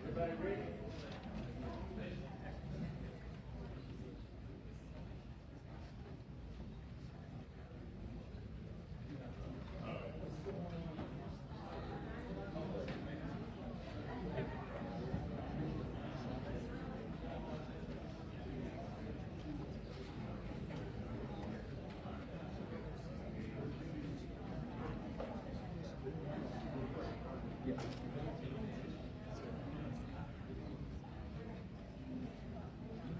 Everybody ready?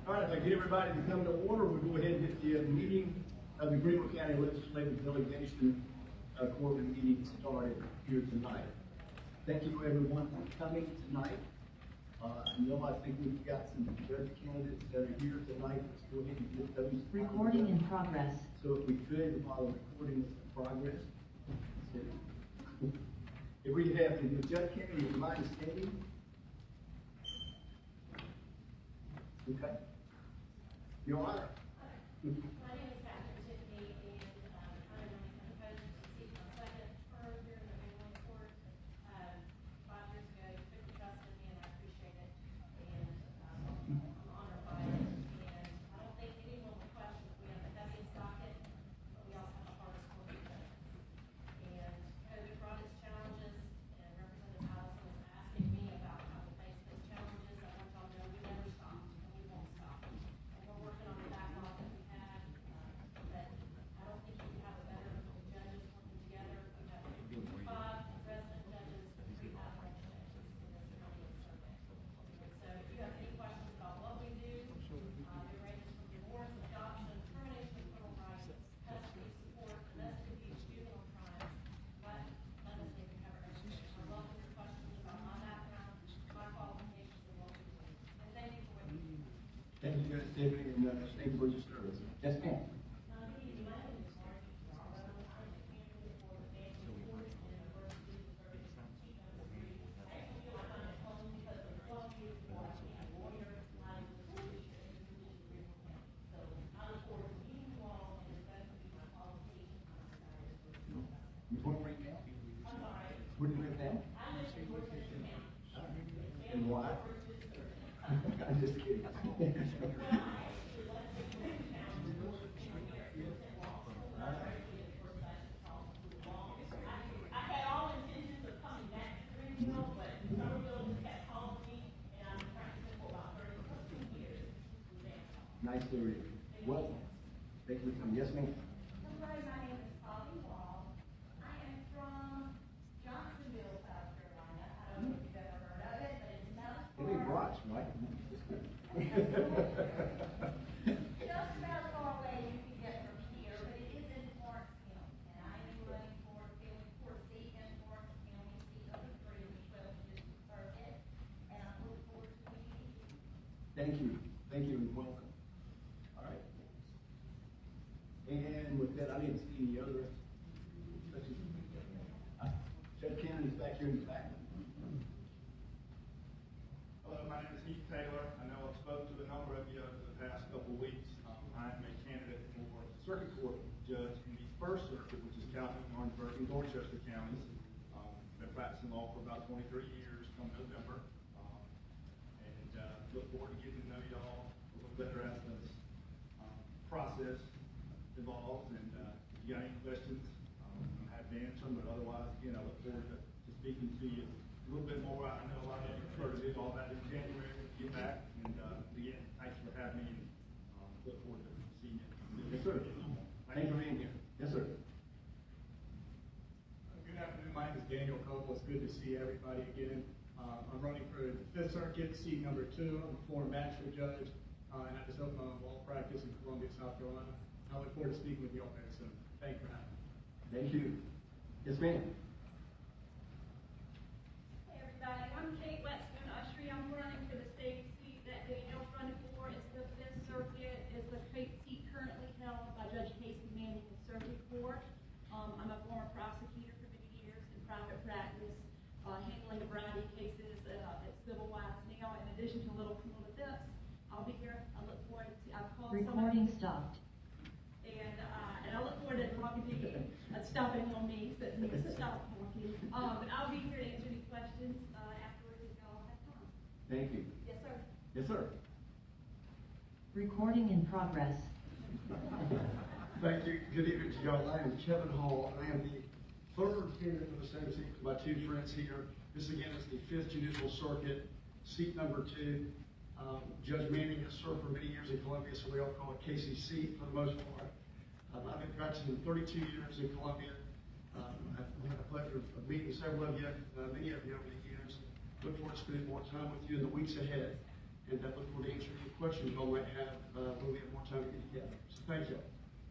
All right, if I get everybody to come to order, we'll go ahead and get the meeting of the Greenville County Legislative Delegation quarterly meeting started here tonight. Thank you everyone for coming tonight. I think we've got some judge candidates that are here tonight. Let's go ahead and get those. Recording in progress. So if we could, while the recording is in progress. If we could have the judge candidate, would you mind standing? Okay. Your Honor. My name is Catherine Tiffany, and I'm opposed to seek my second term here in the Greenville Court. 5 years ago, you took the trust in me, and I appreciate it, and I'm honored by it. And I don't think anyone will question that we have the heaviest docket, but we also have the hardest court to judge. And COVID brought its challenges, and Representative Allison was asking me about how to face those challenges. I want y'all to know we never stop, and we won't stop. And we're working on the backlog that we had, but I don't think you can have a better group of judges working together. We have 5 resident judges, 3 at-large judges in this county and circuit. So if you have any questions about what we do, it ranges from divorce, adoption, termination of criminal rights, custody support, domestic abuse, juvenile crimes. Let us know we cover everything. I welcome your questions about my background, my qualifications, and what we do. And thank you for waiting. Thank you, Judge Tiffany, and thank you for your service. Yes, ma'am. You want to bring that? Where do you live now? And why? I'm just kidding. I had all intentions of coming back to Greenville, but Somerville just kept calling me, and I'm practicing for about 30 years. Nice to meet you. Welcome. Thank you for coming. Yes, ma'am. Hello, my name is Polly Wall. I am from Johnsonville, South Carolina. I don't know if you've ever heard of it, but it's not It'll be Bronx, right? just about as far away as you can get from here, but it is in Florence County. And I am running for Family Court seat in Florence County, seat number 3 in the 12th District Circuit. And I look forward to meeting you. Thank you. Thank you and welcome. All right. And with that, I didn't see any other. Judge Kennedy's back here in the back. Hello, my name is Heath Taylor. I know I've spoken to a number of you over the past couple of weeks. I am a candidate for Circuit Court Judge in the First Circuit, which is Calhoun, Orangeburg, and Dorchester counties. Been practicing law for about 23 years come November. And look forward to getting to know y'all a little better as this process evolves. And if you got any questions, I'm happy to answer them. But otherwise, again, I look forward to speaking to you a little bit more. I know a lot of you prefer to do all that in January when you get back. And again, thanks for having me. And look forward to seeing you. Yes, sir. Thank you for being here. Yes, sir. Good afternoon. My name is Daniel Copel. It's good to see everybody again. I'm running for the Fifth Circuit, seat number 2. I'm a former magistrate judge, and I just opened my own law practice in Columbia, South Carolina. I look forward to speaking with you all very soon. Thank you for having me. Thank you. Yes, ma'am. Hey everybody, I'm Kate Westman Ushery. I'm running for the state seat that Daniel's running for. It's the Fifth Circuit. It's the seat currently held by Judge Casey Manning in Circuit Court. I'm a former prosecutor for many years in private practice, handling a variety of cases at civil wise now. In addition to little criminal defense, I'll be here. I look forward to. I've called Recording stopped. and I look forward to talking to you. stopping on me, so it means to stop talking. But I'll be here to answer any questions, afterwards if y'all have time. Thank you. Yes, sir. Yes, sir. Recording in progress. Thank you. Good evening to y'all. I am Kevin Hall. I am the third candidate for the same seat with my two friends here. This again is the 5th Judicial Circuit, seat number 2. Judge Manning has served for many years in Columbia, so we all call it Casey's seat for the most part. I've been practicing 32 years in Columbia. I've had the pleasure of meeting several of you, many of you over the years. Look forward to spending more time with you in the weeks ahead. And I look forward to answering any questions y'all might have when we have more time to get together. So thank you.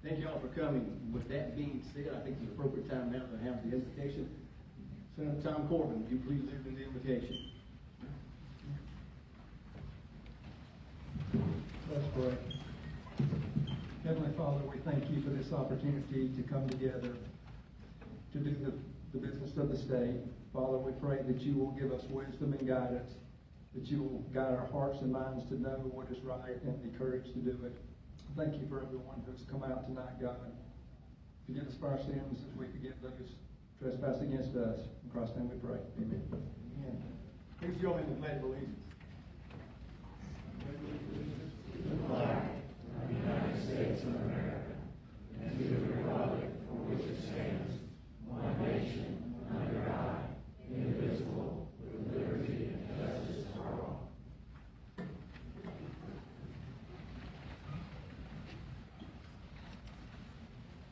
Thank you all for coming. With that being said, I think it's an appropriate time now to have the invitation. Senator Tom Corbin, would you please lead in the invitation? Let's pray. Heavenly Father, we thank you for this opportunity to come together to do the business of the state. Father, we pray that you will give us wisdom and guidance, that you will guide our hearts and minds to know what is right and the courage to do it. Thank you for everyone who's come out tonight, God. Forgive us for our sins as we forgive those trespass against us. In Christ's name we pray. Amen. Amen. Please join me in the Pledge of Allegiance.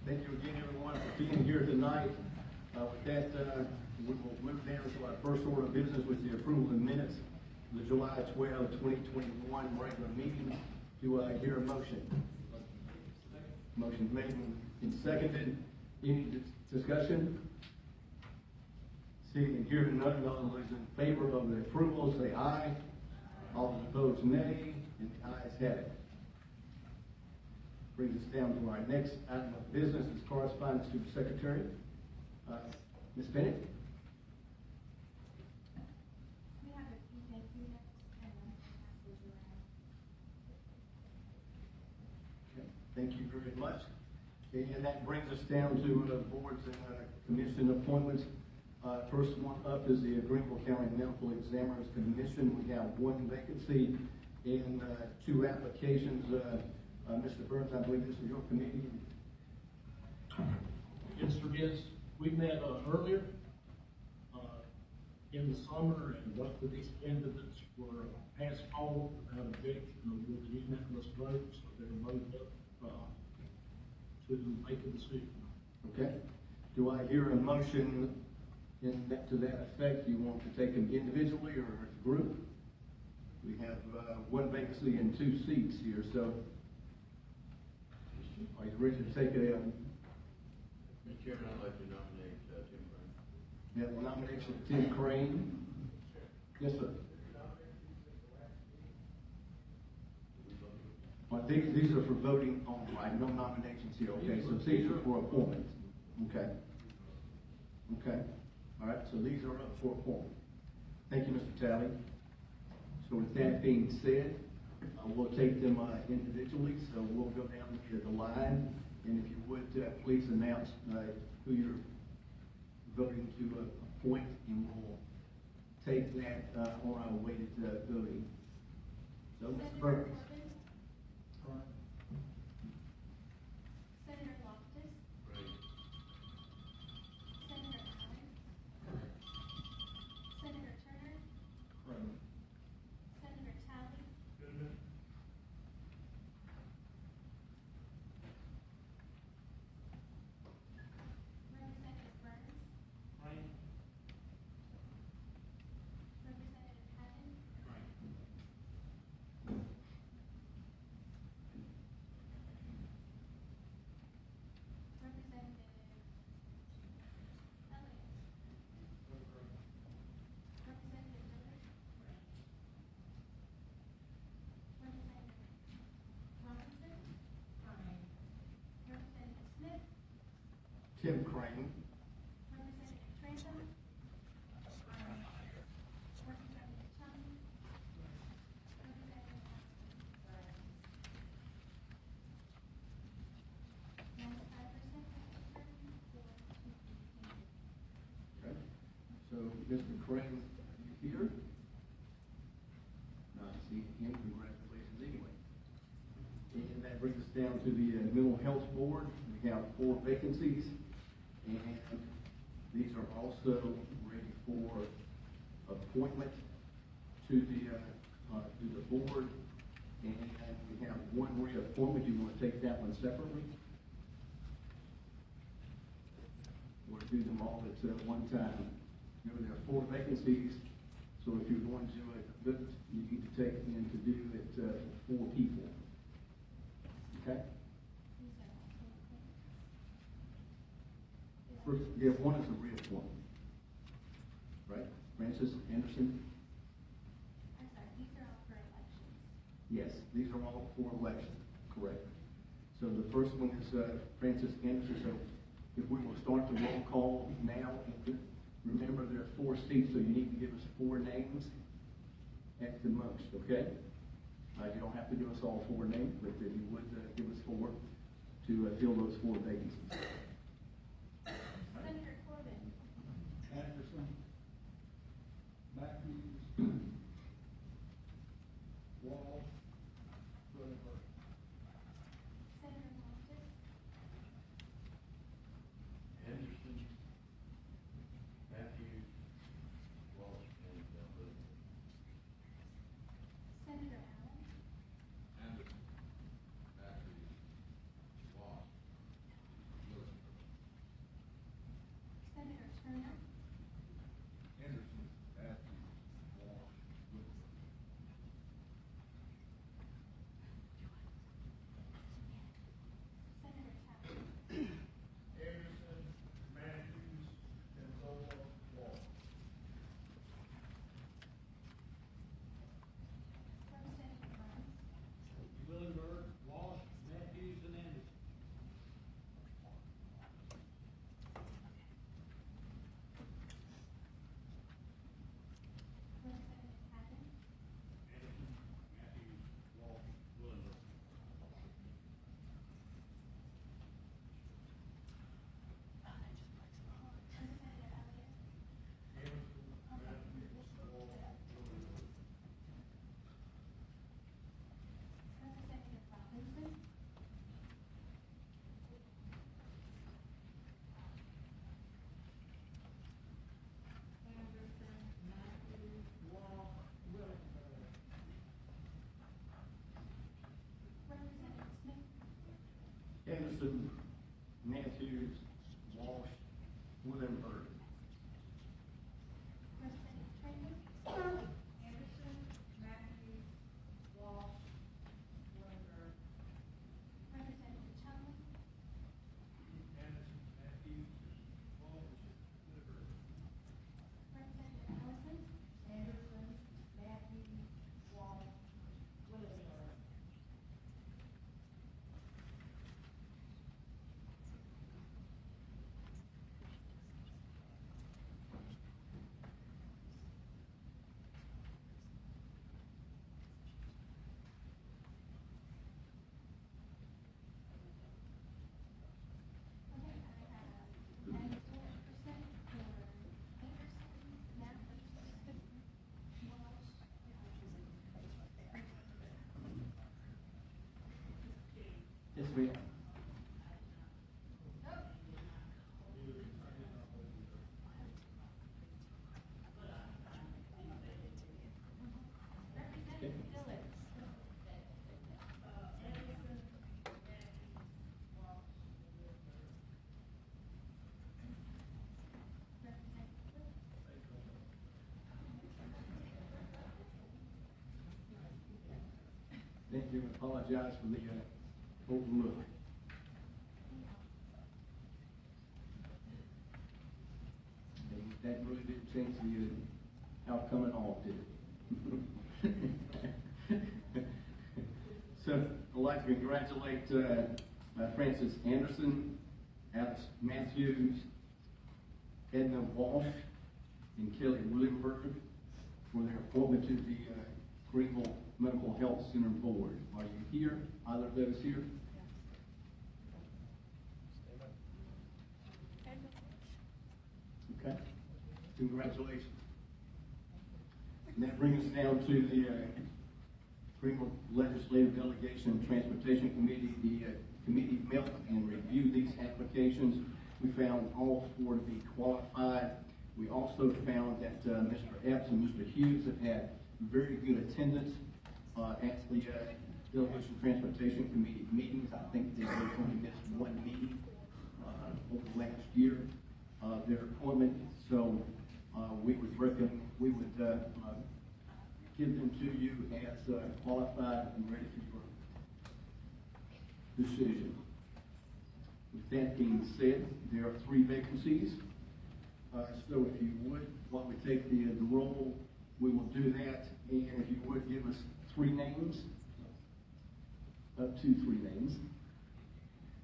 Thank you again, everyone, for being here tonight. With that, we will move down to our first order of business with the approval of minutes of the July 12, 2021 regular meeting. Do I hear a motion? Motion made and seconded. Any discussion? Seeing and hearing none, all those in favor of the approval say aye. All those opposed nay, and the ayes have it. Brings us down to our next item of business is correspondence to the Secretary. Ms. Bennett? We have a few thank you notes and then passes around. Okay, thank you very much. Okay, and that brings us down to the boards and commission appointments. First one up is the Greenville County Medical Examiners Commission. We have one vacancy and 2 applications. Mr. Burns, I believe this is your committee. Yes, sir, yes. We met earlier in the summer, and both of these candidates were passed on without objection with a unanimous vote, so they're both up to make a decision. Okay. Do I hear a motion to that effect? You want to take them individually or as a group? We have one vacancy and 2 seats here, so are you ready to take it out? Mr. Chairman, I'd like to nominate Tim Crane. We have a nomination of Tim Crane. Yes, sir. These are for voting on, right? No nominations here, okay? So these are for appointments. Okay. Okay. All right, so these are up for appointment. Thank you, Mr. Talley. So with that being said, we'll take them individually, so we'll go down to the line, and if you would, please announce who you're voting to appoint, and we'll take that on our way to voting. So, Mr. Burns. Senator Loftus. Crane. Senator Allen. Senator Turner. Senator Talley. Representative Burns. Representative Patton. Representative Elliott. Representative Miller. Representative Robinson. Representative Smith. Tim Crane. Representative Trantham. Representative Chung. Representative Hudson. 95%, Mr. Chairman, 4 to So, Mr. Crane, you here? Not seeing him, congratulations anyway. And that brings us down to the Mental Health Board. We have 4 vacancies, and these are also ready for appointment to the board. And we have 1 reappointment. You want to take that one separately? Or do them all at one time? Remember, there are 4 vacancies, so if you're going to visit, you need to take in to do it 4 people. Okay? First, yeah, 1 is a reappointment. Right? Francis Anderson? I'm sorry, these are all for elections. Yes, these are all for election, correct. So the first one is Francis Anderson. So if we will start the roll call now, remember there are 4 seats, so you need to give us 4 names at the most, okay? You don't have to give us all 4 names, but if you would give us 4 to fill those 4 vacancies. Senator Corbin. Anderson, Matthews, Wall, Rutherford. Senator Montes. Anderson, Matthews, Walsh, and Wood. Senator Allen. Anderson, Matthews, Walsh, Wood. Senator Turner. Anderson, Matthews, Walsh, Wood. Senator Tappan. Anderson, Matthews, and Walsh. Representative Burns. Willenberg, Walsh, Matthews, and Anderson. Representative Patton. Anderson, Matthews, Walsh, Willenberg. Representative Elliott. Anderson, Matthews, Walsh, Willenberg. Representative Robinson. Anderson, Matthews, Walsh, Willenberg. Representative Smith. Anderson, Matthews, Walsh, Willenberg. Representative Trainer. Anderson, Matthews, Walsh, Willenberg. Representative Chumley. Anderson, Matthews, Walsh, Willenberg. Representative Ellison. Anderson, Matthews, Walsh, Willenberg. Okay, I have 94% for Anderson, Matthews, Walsh. Yes, ma'am. Representative Phillips. Representative Thank you. I apologize for the overlook. And that really didn't change the outcome at all, did it? So I'd like to congratulate Francis Anderson, Alex Matthews, Edna Walsh, and Kelly Willenberg for their appointment to the Greenville Medical Health Center Board. Are you here? Either of those here? Okay. Congratulations. And that brings us down to the Greenville Legislative Delegation and Transportation Committee. The committee met and reviewed these applications. We found all four to be qualified. We also found that Mr. Epps and Mr. Hughes have had very good attendance at the Delegation Transportation Committee meetings. I think they only missed one meeting over the last year, their appointment. So we would recommend, we would give them to you as qualified and ready for your decision. With that being said, there are 3 vacancies. So if you would, while we take the roll, we will do that. And if you would give us 3 names, up to 3 names,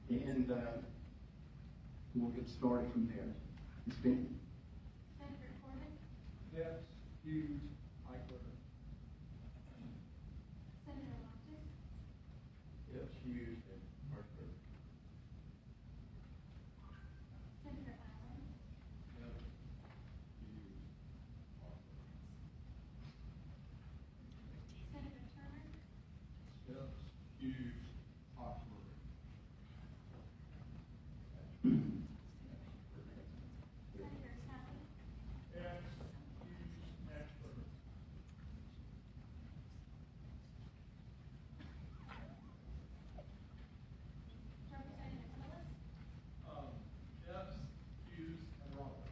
and we'll get started from there. Ms. Finney? Senator Corbin, Yes. Hughes. Eichler. Senator Loftus, Yes, Hughes and Parker. Senator Allen, Yes, Hughes, Parker. Senator Turner, Yes, Hughes, Oxford. Senator Talley, Yes, Hughes, Ashford. Representative Willis, Yes, Hughes and Robert.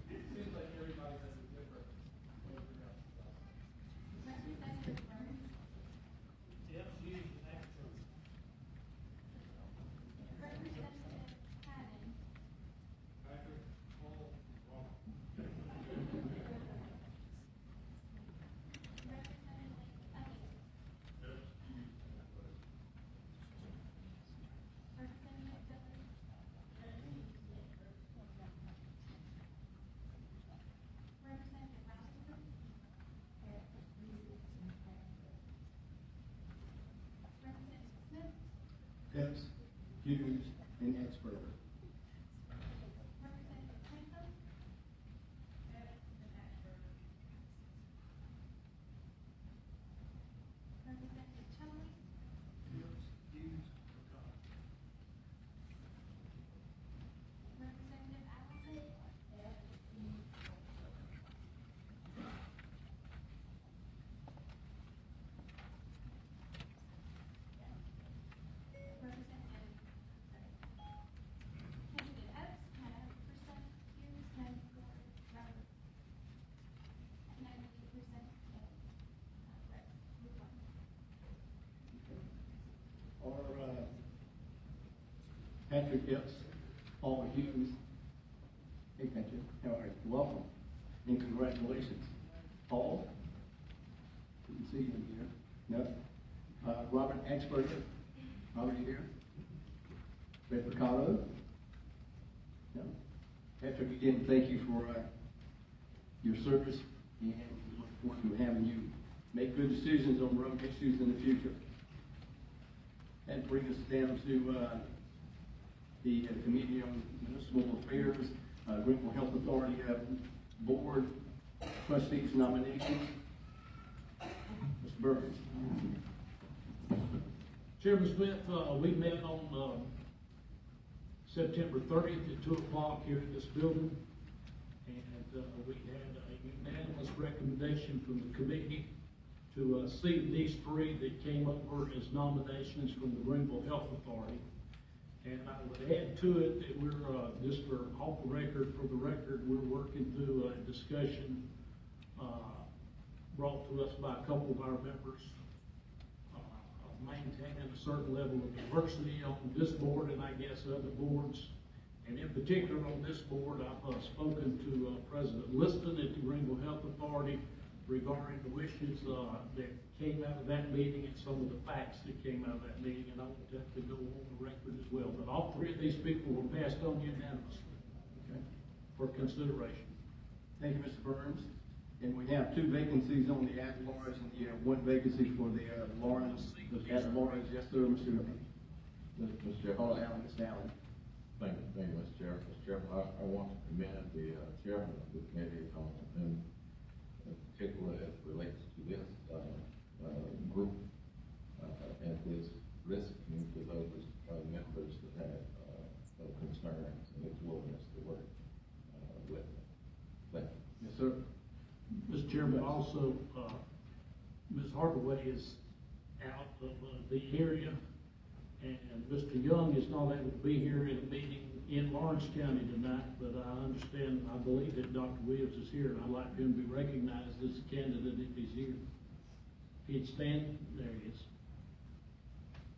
Seems like everybody has a different overview. Representative Burns, Yes, Hughes and Ashford. Representative Haddon, Patrick, Paul, Robert. Representative Elliott, Yes, Hughes and Ashford. Representative Dillon, Representative Robinson, Representative Smith, Epps, Hughes, and Exberger. Representative Clinton, Representative Chumley, Representative Allison, Candidate Epps, no. Hughes, no. Robert, 98%, no. Or Patrick Epps, Paul Hughes. Hey, Patrick, how are you? Welcome, and congratulations. Paul? Didn't see him here. No? Robert Exberger? Robert, you here? Red Ricardo? No? Patrick, again, thank you for your service, and we look forward to having you make good decisions on road issues in the future. That brings us down to the Committee on Municipal Affairs, Greenville Health Authority Board Trustees nominations. Mr. Burns. Chairman Smith, we met on September 30th at 2 o'clock here in this building, and we had a unanimous recommendation from the committee to seat these 3 that came over as nominations from the Greenville Health Authority. And I would add to it that we're, just for off the record, we're working through a discussion brought to us by a couple of our members of maintaining a certain level of diversity on this board and I guess other boards. And in particular on this board, I've spoken to President Liston at the Greenville Health Authority regarding the wishes that came out of that meeting and some of the facts that came out of that meeting, and I want that to go on the record as well. But all 3 of these people were passed on unanimously, okay, for consideration. Thank you, Mr. Burns. And we have 2 vacancies on the at-large and the 1 vacancy for the Lawrence, the at-large. Yes, sir, Mr. Allen, Mr. Allen. Thank you, Mr. Chairman. Mr. Chairman, I want to commend the chairman of the committee on, in particular as it relates to this group and his listening to those members that have concerns and his willingness to work with them. Thank you. Yes, sir. Mr. Chairman, also, Ms. Hardaway is out of the area, and Mr. Young is not able to be here in a meeting in Lawrence County tonight, but I believe that Dr. Williams is here, and I'd like him to be recognized as a candidate if he's here. If he'd stand, there he is.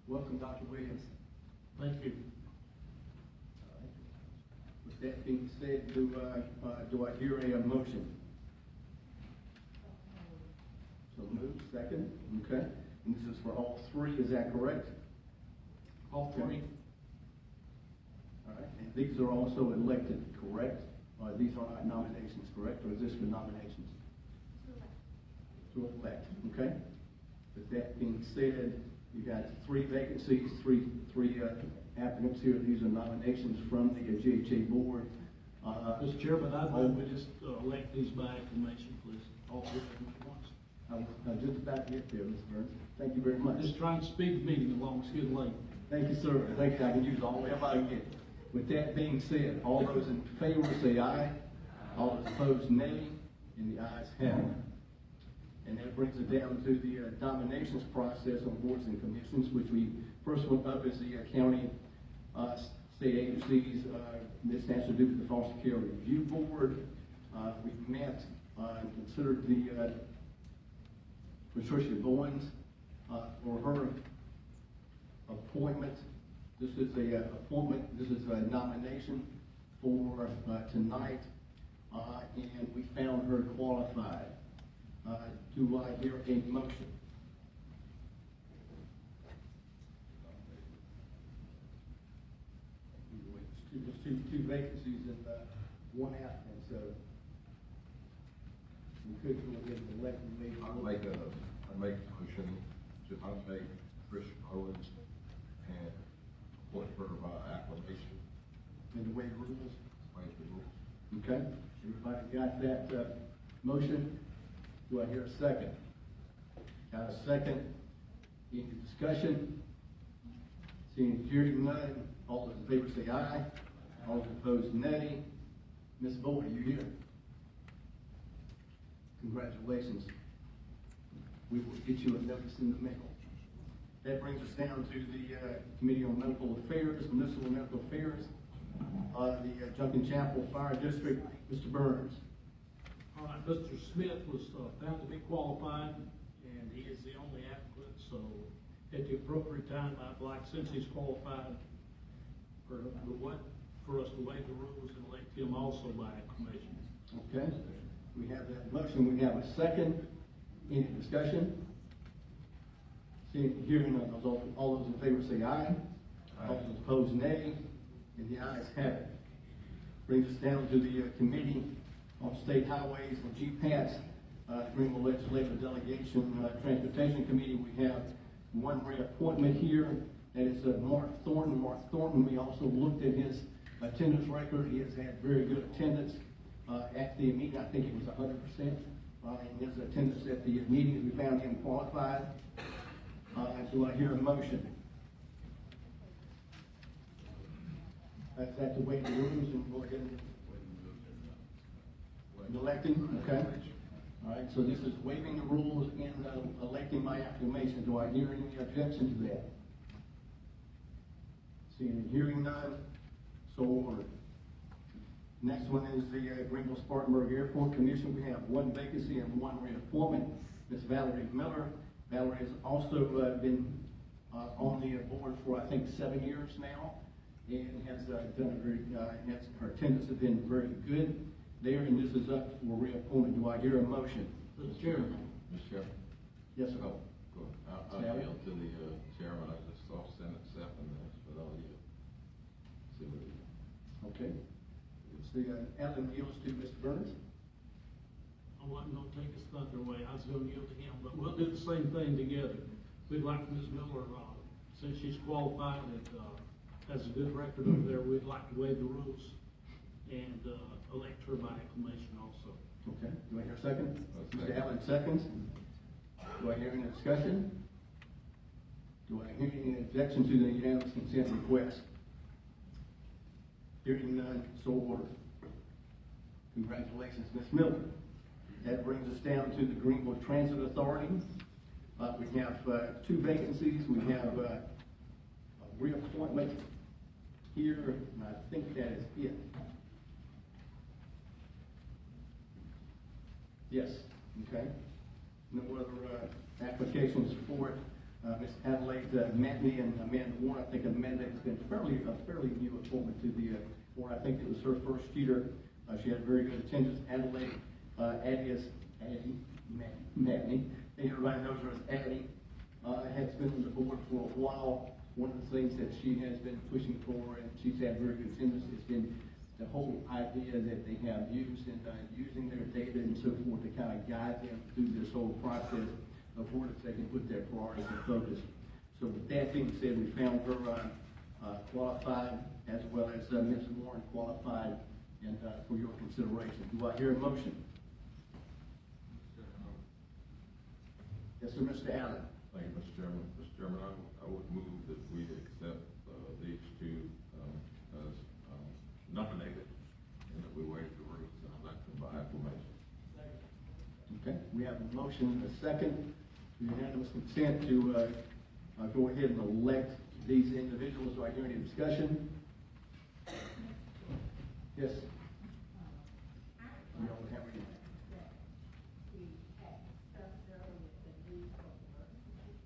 Welcome, Dr. Williams. Thank you. With that being said, do I hear a motion? So moved, second, okay. And this is for all three, is that correct? All three. All right, and these are also elected, correct? These are not nominations, correct, or is this for nominations? To elect, okay? With that being said, you got three vacancies, three applicants here. These are nominations from the GHA board. Mr. Chairman, I'd move we just elect these by acclamation, please. All three of them at once. I'm just about to get there, Mr. Burns. Thank you very much. Just trying to speed the meeting along, it's getting late. Thank you, sir. Thank you. I can use all everybody can. With that being said, all those in favor say aye. All those opposed, nay. And the ayes have it. And that brings it down to the nominations process on boards and commissions, which we first one up is the county state agencies. This has to do with the Foster Care Review Board. We met and considered the Patricia Bowens for her appointment. This is a appointment. This is a nomination for tonight, and we found her qualified. Do I hear a motion? There's two vacancies and one applicant, so we could go ahead and elect them. I make a motion to nominate Chris Owens and appoint her by acclamation. In the way the rules. Waive the rules. Okay, everybody got that motion? Do I hear a second? Got a second? Any discussion? Seeing hearing none, all those in favor say aye. All those opposed, nay. Ms. Boyd, are you here? Congratulations. We will get you a notice in the mail. That brings us down to the Committee on Medical Affairs, Municipal Medical Affairs, the Junction Chapel Fire District. Mr. Burns. All right, Mr. Smith was found to be qualified, and he is the only applicant, so at the appropriate time, I'd like, since he's qualified, for us to waive the rules and elect him also by acclamation. Okay, we have that motion, we have a second. Any discussion? Seeing, hearing none, all those in favor say aye. All those opposed, nay. And the ayes have it. Brings us down to the Committee on State Highways and GPATS, Greenville Legislative Delegation, Transportation Committee. We have one reappointment here, and it's Mark Thornton. Mark Thornton, we also looked at his attendance record. He has had very good attendance at the meeting. I think it was 100%. In his attendance at the meetings, we found him qualified. Do I hear a motion? That's the way the rules and go ahead and electing, okay? All right, so this is waiving the rules and electing by acclamation. Do I hear any objection to that? Seeing and hearing none, so ordered. Next one is the Greenville Spartanburg Airport Commission. We have one vacancy and one reappointment. Ms. Valerie Miller. Valerie has also been on the board for, I think, 7 years now, and has done a very, her attendance has been very good there, and this is up for reappointment. Do I hear a motion? Mr. Chairman. Mr. Chairman? Yes, sir. Oh, go ahead. I'll yield to the chairman. I just saw Senate accepting this, but I'll yield. See what he does. Okay. It's the Alan yields to Mr. Burns. I wasn't gonna take his thunder away, I was gonna yield to him, but we'll do the same thing together. We'd like Ms. Miller, since she's qualified, that has a good record over there. We'd like to waive the rules and, elect her by acclamation also. Okay, do I hear a second? Second. Mr. Allen seconds. Do I hear any discussion? Do I hear any objection to the unanimous consent request? Hearing none, so ordered. Congratulations, Ms. Miller. That brings us down to the Greenville Transit Authority. We have two vacancies. We have a reappointment here, and I think that is it. Yes, okay. No other applications for it. Ms. Adelaide Matney and Amanda Warren. I think Amanda has been a fairly new appointment to the board. I think it was her first year. She had very good attendance. Adelaide, Addie Matney, and everybody knows her as Addie, has been on the board for a while. One of the things that she has been pushing for, and she's had very good attendance, has been the whole idea that they have used and using their data and so forth to kind of guide them through this whole process of where they can put their priorities and focus. So with that being said, we found her qualified, as well as Ms. Warren qualified, and for your consideration. Do I hear a motion? Yes, sir, Mr. Allen. Thank you, Mr. Chairman. Mr. Chairman, I would move that we accept these two as nominated, and that we waive the rules and elect them by acclamation. Okay, we have a motion and a second, unanimous consent to go ahead and elect these individuals. Do I hear any discussion? Yes. We don't have any.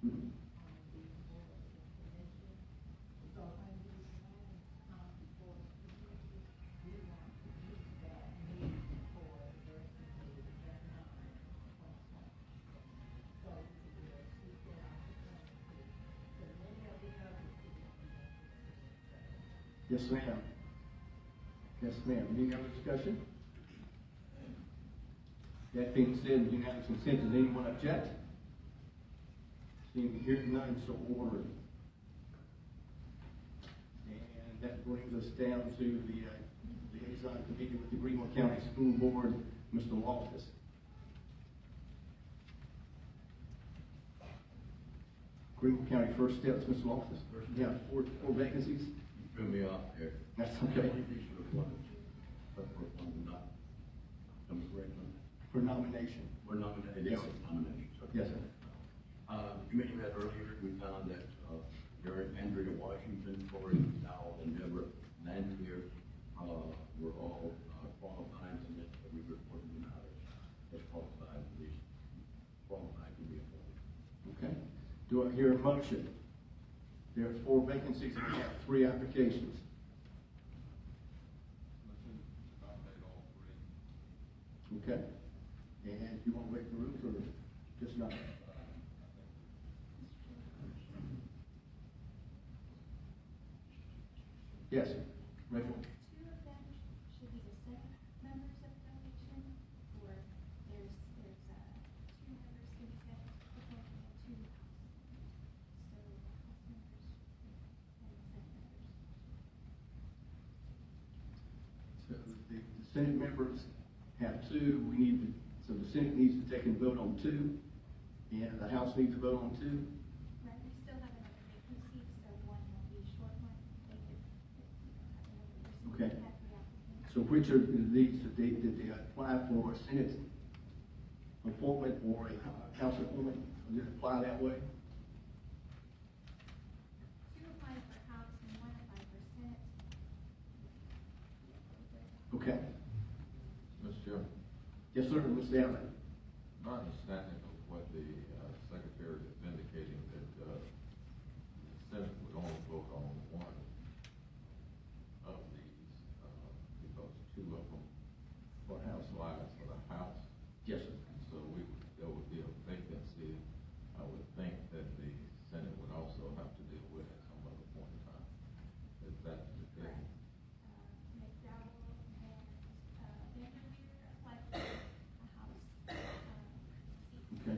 Mhm. Yes, ma'am. Yes, ma'am. Any other discussion? That being said, unanimous consent, does anyone object? Seeing here none, so ordered. And that brings us down to the liaison committee with the Greenville County School Board, Mr. Loftus. Greenville County First Steps, Mr. Loftus. We have four vacancies. Fill me off here. That's okay. For nomination. We're nominated, Yes, yes, sir. nomination. Yes, sir. The committee met earlier, we found that, Andrea Washington, Corey Dowell, and Deborah Lantier, were all, qualified, and that we reported them out as qualified, at least qualified to be appointed. Okay. Do I hear a motion? There are four vacancies and we have three applications. Nominate all three. Okay. And you want to wait the rules or just not? Yes, Rachel? Two of them should be the second members of delegation, or there's two members can be set, but then we have two house. So house members and the senate members. So the Senate members have two. So the Senate needs to take and vote on two, and the House needs to vote on two. Right, we still have another vacancy, so one will be a short one. Okay. So which are these, did they apply for a Senate appointment or a House appointment? Did it apply that way? Two applied for House and one applied for Senate. Okay. Mr. Chairman, Yes, sir, Ms. Allen. my understanding of what the secretary is indicating that the Senate would only vote on one of these, because two of them For House. applies for the House. Yes, sir. So there would be a vacancy, I would think that the Senate would also have to deal with at some other point in time. Is that the case? McDowell and Vandermeer applied for a House seat. Okay.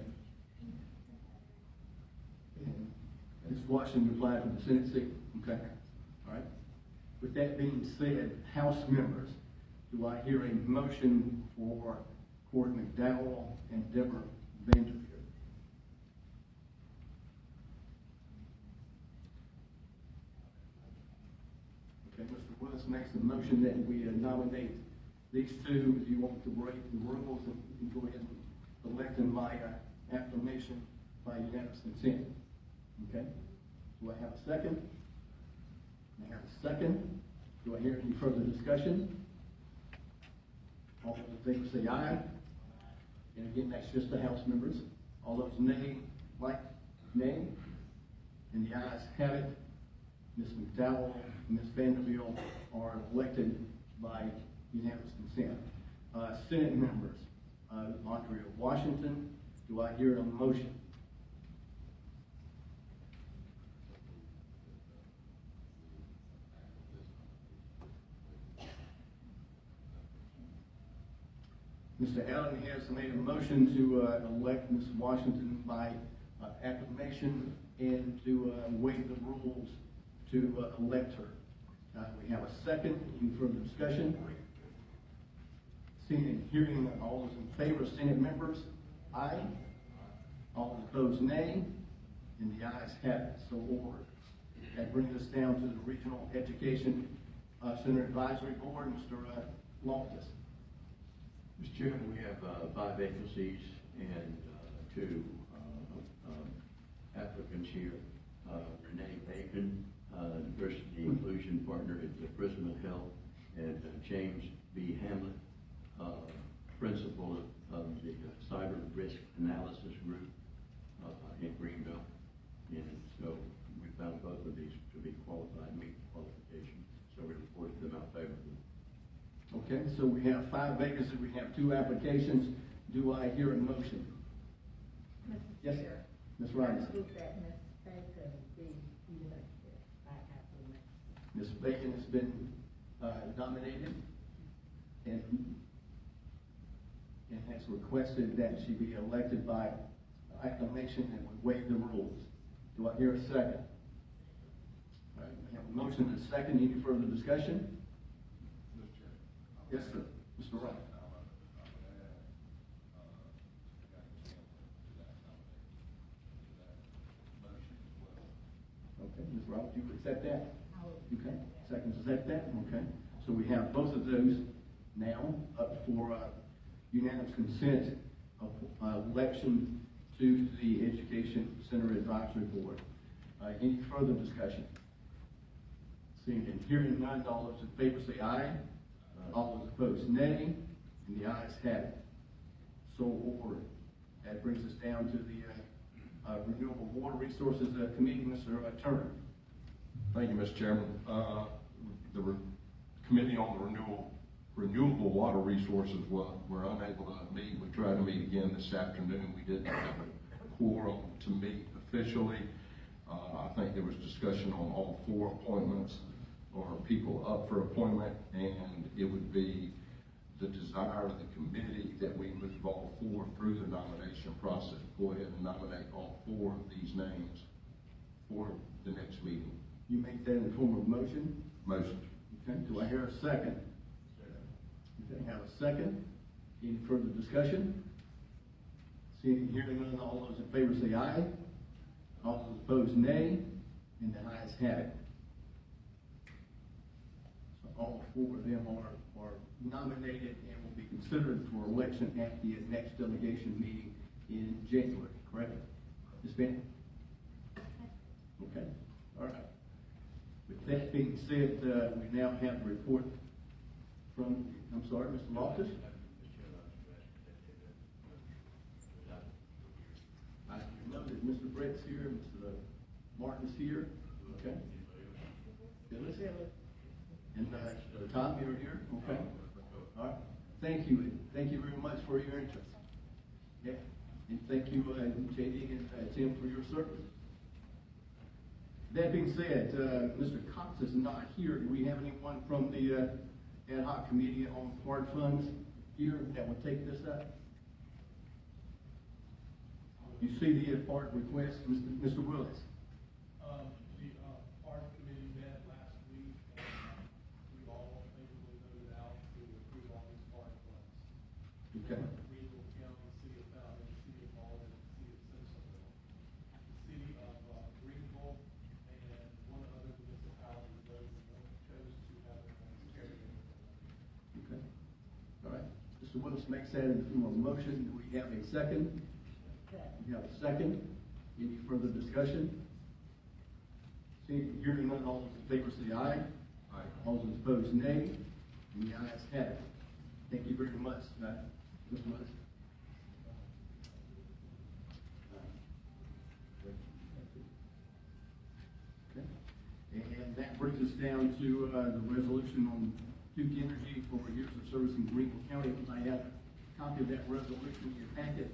And Ms. Washington applied for the Senate seat. Okay. All right. With that being said, House members, do I hear a motion for Corey McDowell and Deborah Vanderveer? Okay, Mr. Willis makes a motion that we nominate these two. If you want to break the rules, you can go ahead and elect them by acclamation by unanimous consent. Okay? Do I have a second? I have a second. Do I hear any further discussion? All those in favor say aye. And again, that's just the House members. All those nay, like nay. And the ayes have it. Ms. McDowell and Ms. Vanderbilt are elected by unanimous consent. Senate members, Andrea Washington, do I hear a motion? Mr. Allen has made a motion to elect Ms. Washington by acclamation and to waive the rules to elect her. We have a second. Any further discussion? Seeing and hearing none, all those in favor, Senate members, aye. All opposed, nay. And the ayes have it, so ordered. That brings us down to the Regional Education Center Advisory Board, Mr. Loftus. Mr. Chairman, we have 5 vacancies and 2 applicants here. Renee Bacon, Diversity Inclusion Partner at the Prism Health, and James B. Hamlet, Principal of the Cyber Risk Analysis Group in Greenville. And so we found both of these to be qualified, meet the qualifications, so we reported them out favorably. Okay, so we have 5 vacancies, we have 2 applications. Do I hear a motion? Mr. Yes, Chair. Ms. Robinson. I move that Ms. Bacon be elected by acclamation. Ms. Bacon has been nominated and has requested that she be elected by acclamation and would waive the rules. Do I hear a second? All right, we have a motion and a second. Any further discussion? Yes, sir. Mr. Wright. Okay, Ms. Wright, do you accept that? Okay, seconds accept that? Okay. So we have both of those now up for unanimous consent of election to the Education Center Advisory Board. Any further discussion? Seeing and hearing none, all those in favor say aye. All those opposed, nay. And the ayes have it. So ordered. That brings us down to the Renewable Water Resources Committee, Mr. Turner. Thank you, Mr. Chairman. The Committee on the Renewable Water Resources were unable to meet. We tried to meet again this afternoon. We didn't have a quorum to meet officially. I think there was discussion on all 4 appointments or people up for appointment, and it would be the desire of the committee that we move all 4 through the nomination process. Go ahead and nominate all 4 of these names for the next meeting. You make that in the form of motion? Motion. Okay, do I hear a second? Okay, have a second. Any further discussion? Seeing and hearing none, all those in favor say aye. All those opposed, nay. And the ayes have it. So all 4 of them are nominated and will be considered for election at the next delegation meeting in January, correct? Ms. Bennett? Okay, all right. With that being said, we now have a report from, I'm sorry, Mr. Loftus? I know that Mr. Brett's here, Mr. Martin's here, okay? Phyllis? And Tom, you're here, okay? All right, thank you very much for your interest. Yeah, and thank you, JD and Tim, for your service. That being said, Mr. Cox is not here. Do we have anyone from the ad hoc committee on park funds here that will take this up? You see the park request, Mr. Willis? The park committee met last week, Mills makes that in the form of a motion. Do we have a second? We have a second. Any further discussion? Seeing, hearing none, all those in favor say aye. Aye. All those opposed, nay. And the ayes have it. Thank you very much, Mr. West. Okay. And that brings us down to the resolution on Duke Energy for years of service in Greenville County. I have a copy of that resolution in your packet.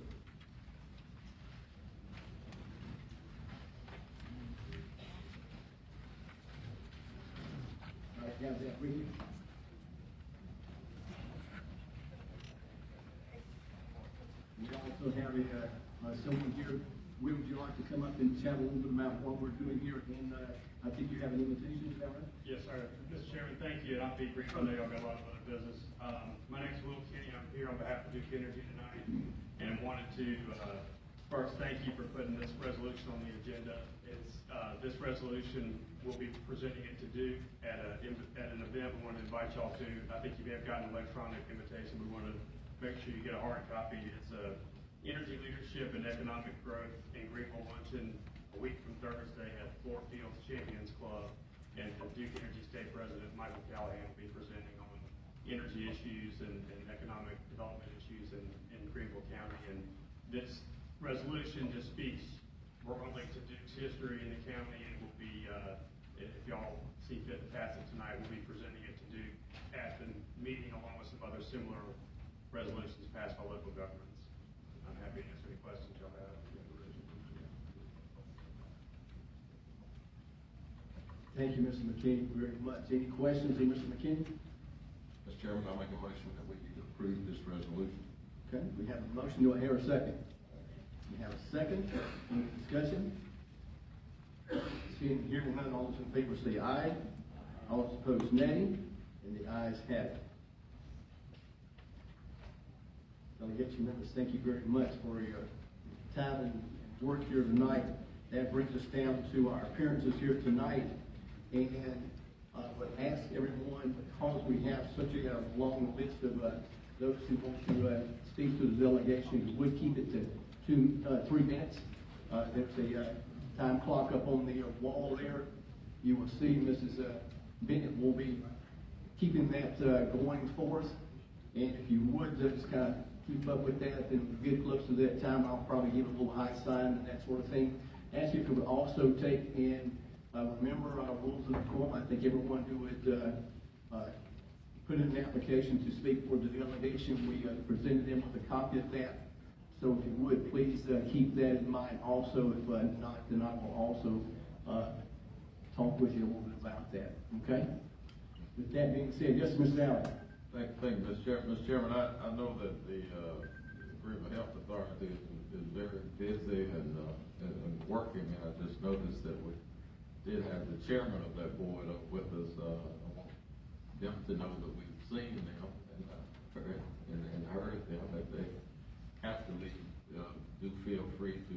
I have that with you. We also have someone here. Will, would you like to come up and chat a little bit about what we're doing here? And I think you have an invitation, is that right? Yes, sir. Mr. Chairman, thank you, and I'll be brief. I know y'all got a lot of other business. My name's Will Kenny. I'm here on behalf of Duke Energy tonight, and wanted to first thank you for putting this resolution on the agenda. It's this resolution, we'll be presenting it to Duke at an event we want to invite y'all to. I think you may have gotten an electronic invitation. We want to make sure you get a hard copy. It's a Energy Leadership and Economic Growth in Greenville luncheon a week from Thursday at Floor Fields Champions Club. And Duke Energy State President Michael Callahan will be presenting on energy issues and economic development issues in Greenville County. And this resolution just speaks broadly to Duke's history in the county, and will be, if y'all see fit to pass it tonight, we'll be presenting it to Duke at the meeting along with some other similar resolutions passed by local governments. I'm happy to answer any questions y'all have. Thank you, Mr. McKinney, very much. Any questions, Mr. McKinney? Mr. Chairman, I make a motion that we approve this resolution. Okay, we have a motion. Do I hear a second? We have a second. Any discussion? Seeing, hearing none, all those in favor say aye. All those opposed, nay. And the ayes have it. Delegation members, thank you very much for your time and work here tonight. That brings us down to our appearances here tonight. And I would ask everyone, because we have such a long list of those who want to speak to the delegation, we would keep it to 3 minutes. There's a time clock up on the wall there. You will see Mrs. Bennett will be keeping that going for us. And if you would just kind of keep up with that and get close to that time, I'll probably give a little high sign and that sort of thing. Ask you if you would also take and remember our rules of decorum. I think everyone who would put in an application to speak for the delegation, we presented them with a copy of that. So if you would, please keep that in mind also. If not, then I will also talk with you a little bit about that. Okay? With that being said, yes, Mr. Allen. Thank you, Mr. Chairman. Mr. Chairman, I know that the Greenville Health Authority is very busy and working, and I just noticed that we did have the chairman of that board up with us. I want them to know that we've seen them and heard them, that they have to leave. Do feel free to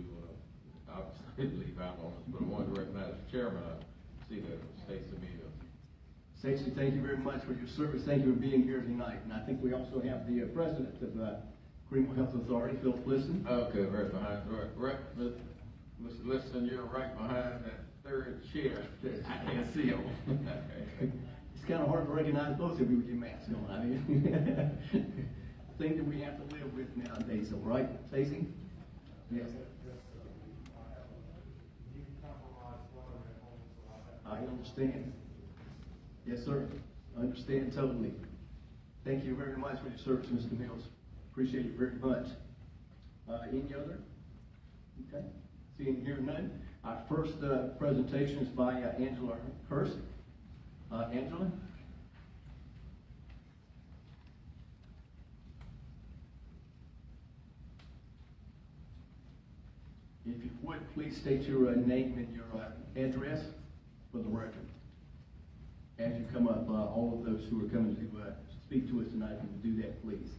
obviously leave out on us, but I want to recognize the chairman. I see that Stacey Meadows. Stacey, thank you very much for your service. Thank you for being here tonight. And I think we also have the president of Greenville Health Authority, Phil Listen. Okay, right behind, right, Mr. Listen, you're right behind that third chair. I can't see him. It's kind of hard to recognize both of you with your mask on. I mean, thing that we have to live with nowadays, so right, Stacey? Yes. I understand. Yes, sir. I understand totally. Thank you very much for your service, Mr. Mills. Appreciate it very much. Any other? Okay. Seeing here none. Our first presentation is by Angela Hurst. Angela? If you would, please state your name and your address for the record. As you come up, all of those who are coming to speak to us tonight, can do that, please.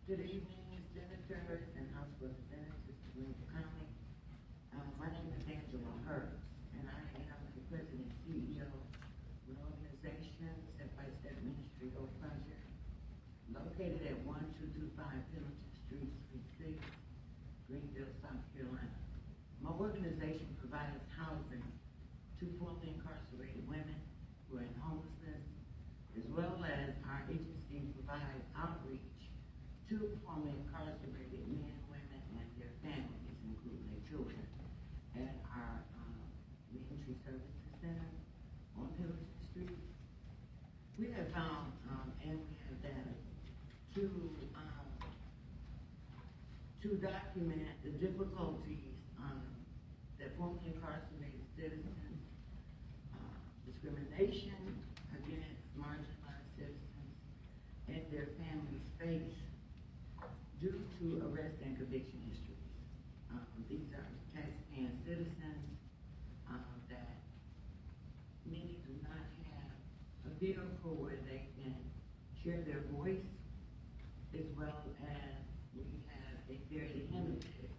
Good evening, Senators and House Representatives of Greenville County. My name is Angela Hurst, and I am the President and CEO of an organization, Step by Step Ministry Go Project, located at 1225 Pendleton Street, Suite 6, Greenville, South Carolina. My organization provides housing to formerly incarcerated women who are in homelessness, as well as our agency provides outreach to formerly incarcerated men, women, and their families, including their children, at our reentry services center on Pendleton Street. We have found, and we have data to document the difficulties that formerly incarcerated citizens, discrimination against marginalized citizens and their families face due to arrest and conviction histories. These are taxpaying citizens that many do not have a vehicle where they can share their voice, as well as we have a very limited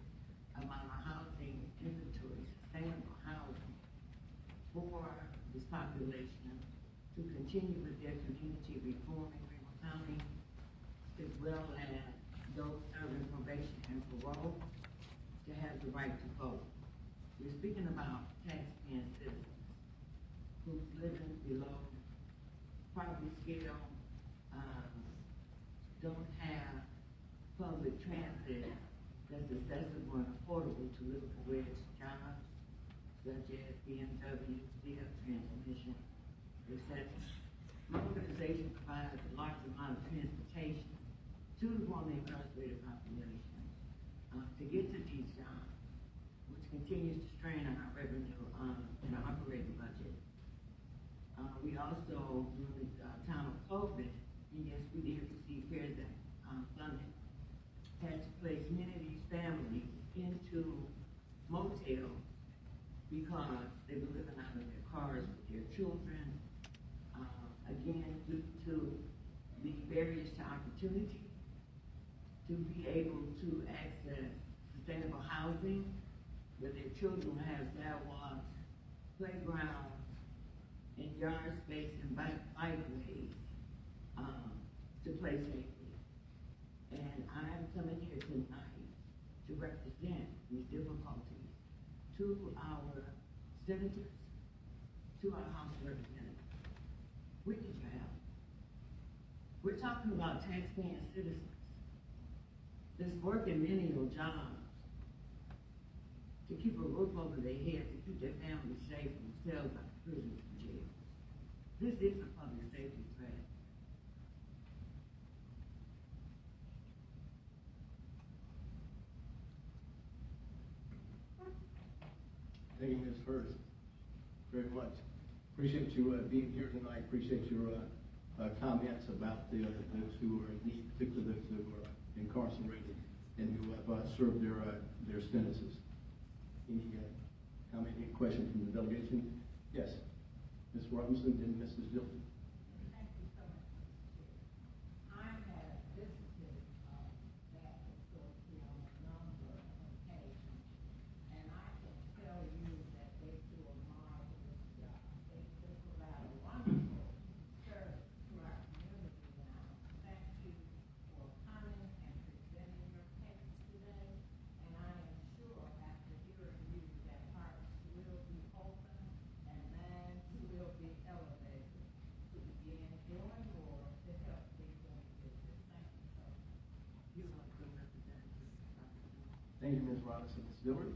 amount of housing inventory, sustainable housing for this population to continue with their community reform in Greenville County, as well as those serving probation and parole to have the right to vote. We're speaking about taxpaying citizens who's living below poverty scale, don't have public transit that's accessible and affordable to living wage jobs, such as BMW, DF transmission, etc. My organization provides a large amount of transportation to the formerly incarcerated population to get to these jobs, which continues to strain on our revenue and our operating budget. We also, during the time of COVID, and yes, we did receive CARES Act funding, had to place many of these families into motels because they were living out of their cars with their children. Again, due to the barriers to opportunity, to be able to access sustainable housing where their children have sidewalks, playgrounds, and yard space and bikeways to play safely. And I am coming here tonight to represent these difficulties to our senators, to our House of Representatives. We need your help. We're talking about taxpaying citizens that's working menial jobs to keep a roof over their head, to keep their families safe from themselves out of prison and jail. This is a public safety threat. Thank you, Ms. Hurst, very much. Appreciate you being here tonight. Appreciate your comments about those who are in need, particularly those who are incarcerated and who have served their sentences. Any comment, any question from the delegation? Yes, Ms. Robinson and Mrs. Dillon. Thank you so much, Mr. Chair. I have visited that facility on a number of occasions, and I can tell you that they do a marvelous job. They provide a wonderful service to our community now. Thank you for coming and presenting your case today, and I am sure after hearing you that hearts will be open and minds will be elevated to begin doing more to help these individuals. Thank you so much. You're welcome, Representative. Thank you, Ms. Robinson. Ms. Dillon?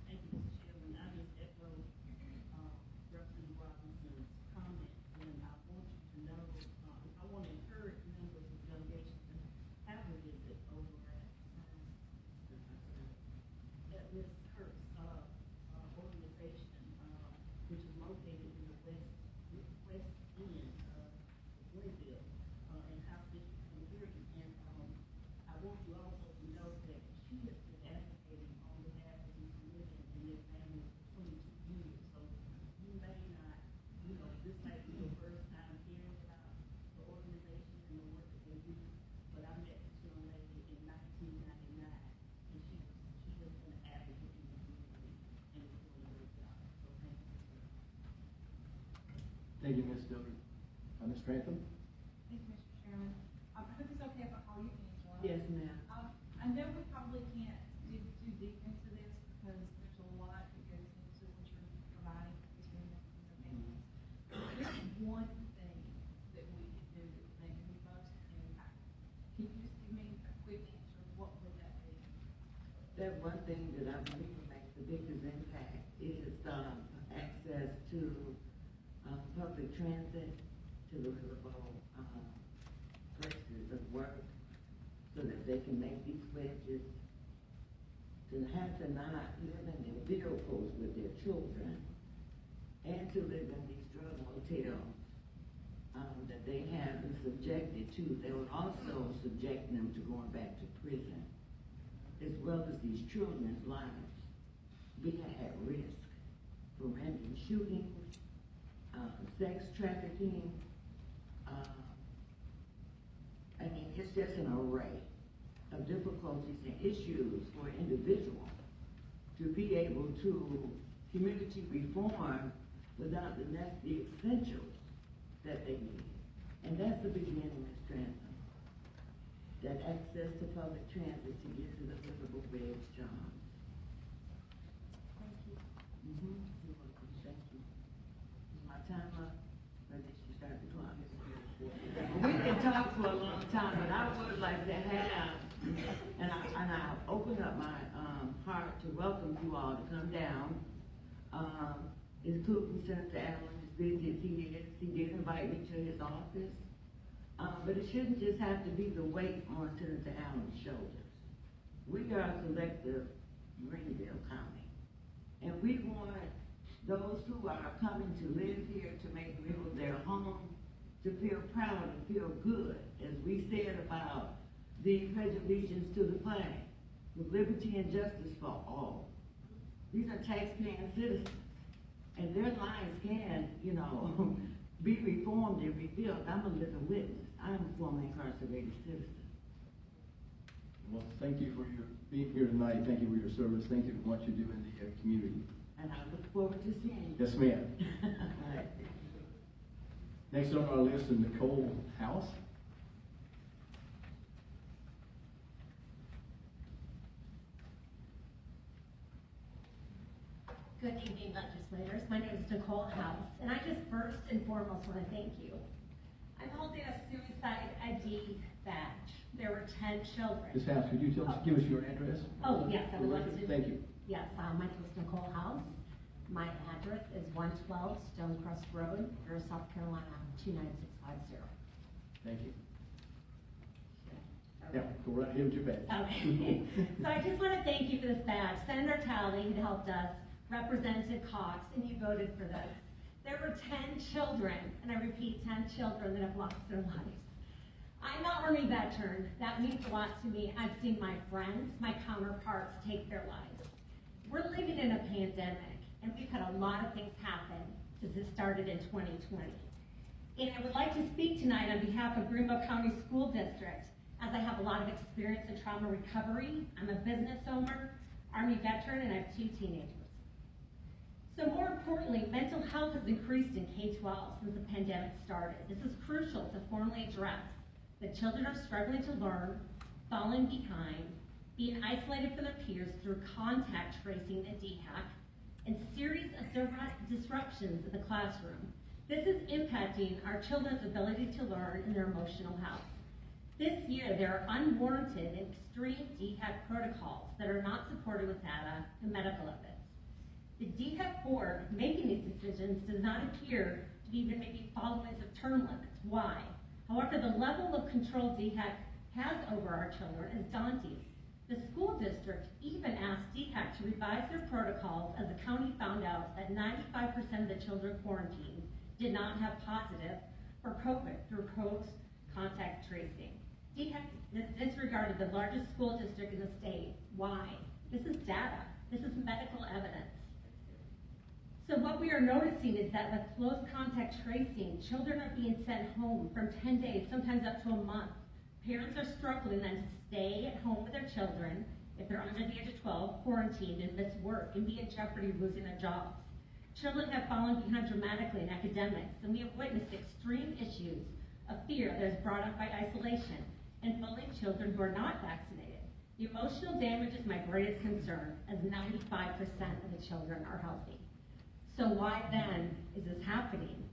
Thank you, Mr. Chairman. I just echo Representative Robinson's comments, and I want you to know, I want to encourage members of the delegation to have a visit over at Ms. Hurst's organization, which is located in the west end of Greenville, and House District 130. And I want you also to know that she has been advocating on behalf of these women and their families for 22 years. So you may not, this might be your first time hearing about the organization and the work that they do, but I met this young lady in 1999, and she has been an advocate in the community and is doing a great job. So thank you. Thank you, Ms. Dillon. Ms. Grantham? Thank you, Mr. Chairman. I hope it's okay if I call you Angel. Yes, ma'am. I know we probably can't dig too deep into this because there's a lot that goes into what you're providing to the families. There's one thing that we could do that would make the most impact. Can you just give me a quick answer? What would that be? That one thing that I believe will make the biggest impact is, access to, public transit, to the livable, places of work, so that they can make these wedges, to have to not live in their vehicles with their children, and to live in these drug hotels, that they have been subjected to. They would also subject them to going back to prison, as well as these children's lives being at risk for random shootings, sex trafficking. I mean, it's just an array of difficulties and issues for an individual to be able to community reform without the essentials that they need. And that's the beginning, Ms. Grantham. That access to public transit to get to the livable wage jobs. Thank you. You're welcome, thank you. Is my time up? Or did you start the clock? We can talk for a long time, but I would like to have, and I open up my, heart to welcome you all to come down. It's cool, Senator Allen, as busy as he did invite me to his office. But it shouldn't just have to be the weight on Senator Allen's shoulders. We are a collective Greenville County. And we want those who are coming to live here to make Greenville their home to feel proud and feel good, as we said about the pledge of allegiance to the flag, with liberty and justice for all. These are taxpaying citizens, and their lives can, be reformed and rebuilt. I'm a living witness. I'm a former incarcerated citizen. Well, thank you for your being here tonight. Thank you for your service. Thank you for what you do in the community. And I look forward to seeing you. Yes, ma'am. All right. Next on our list is Nicole House. Good evening, legislators. My name is Nicole House, and I just first and foremost want to thank you. I'm holding a suicide ID badge. There were 10 children. Ms. House, could you give us your address? Oh, yes, I would like to. Thank you. Yes, my name is Nicole House. My address is 112 Stonecrest Road, Paris, South Carolina, 29650. Thank you. Yeah, go right ahead with your badge. Okay. So I just want to thank you for this badge. Senator Talley had helped us, Representative Cox, and you voted for this. There were 10 children, and I repeat, 10 children that have lost their lives. I'm an Army veteran. That means a lot to me. I've seen my friends, my counterparts take their lives. We're living in a pandemic, and we've had a lot of things happen since it started in 2020. And I would like to speak tonight on behalf of Greenville County School District, as I have a lot of experience in trauma recovery. I'm a business owner, Army veteran, and I have 2 teenagers. So more importantly, mental health has increased in K-12 since the pandemic started. This is crucial to formally address that children are struggling to learn, falling behind, being isolated from their peers through contact tracing and DHAC, and series of disruptions in the classroom. This is impacting our children's ability to learn and their emotional health. This year, there are unwarranted and extreme DHAC protocols that are not supported with data and medical evidence. The DHAC board making these decisions does not appear to be even maybe following the term limits. Why? However, the level of control DHAC has over our children is daunting. The school district even asked DHAC to revise their protocols as the county found out that 95% of the children quarantined did not have positive for COVID through close contact tracing. DHAC disregarded the largest school district in the state. Why? This is data. This is medical evidence. So what we are noticing is that with close contact tracing, children are being sent home from 10 days, sometimes up to a month. Parents are struggling then to stay at home with their children, if they're under the age of 12, quarantined and miss work and be in jeopardy of losing their jobs. Children have fallen behind dramatically in academics, and we have witnessed extreme issues of fear that is brought up by isolation. and bullying children who are not vaccinated. The emotional damage is my greatest concern, as 95% of the children are healthy. So why then is this happening?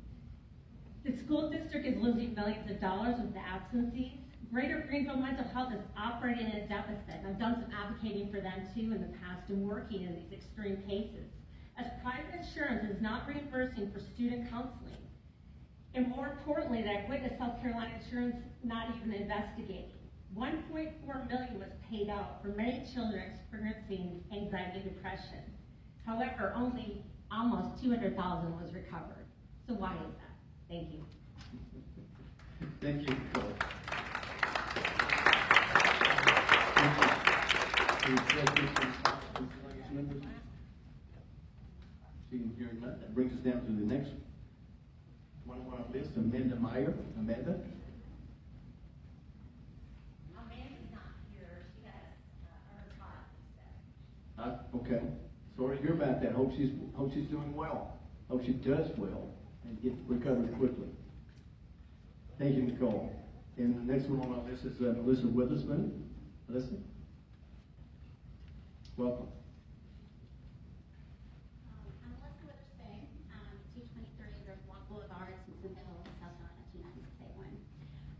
The school district is losing millions of dollars with the absences. Greater Greenville Mental Health is operating in a deficit. I've done some advocating for them too in the past and working in these extreme cases, as private insurance is not reimbursing for student counseling. And more importantly, that I've witnessed South Carolina insurance not even investigating. $1.4 million was paid out for many children experiencing anxiety and depression. However, only almost $200,000 was recovered. So why is that? Thank you. Thank you, Nicole. Seeing here none, that brings us down to the next one on our list, Amanda Meyer. Amanda? Amanda's not here, she has, her child sick. Okay. Sorry to hear about that. Hope she's doing well. Hope she does well and get recovered quickly. Thank you, Nicole. And the next one on our list is Melissa Witherspoon. Melissa? Welcome. I'm Melissa Witherspoon, 223 North Boulevard, Simpson Hill, South Carolina, 29681.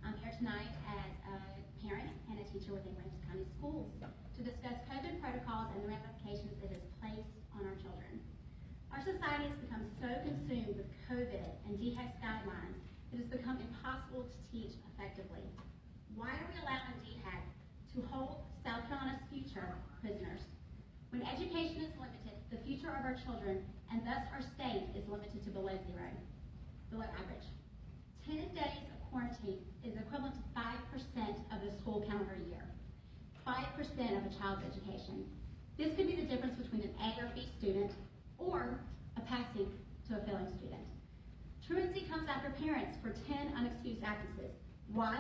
I'm here tonight as a parent and a teacher within Williams County Schools to discuss COVID protocols and the ramifications it has placed on our children. Our society has become so consumed with COVID and DHEC guidelines, it has become impossible to teach effectively. Why are we allowing DHEC to hold South Carolina's future prisoners? When education is limited, the future of our children, and thus our state, is limited to below zero, below average. 10 days of quarantine is equivalent to 5% of the school calendar year, 5% of a child's education. This could be the difference between an A or B student, or a passing to a failing student. Truancy comes after parents for 10 unexcused absences. Why?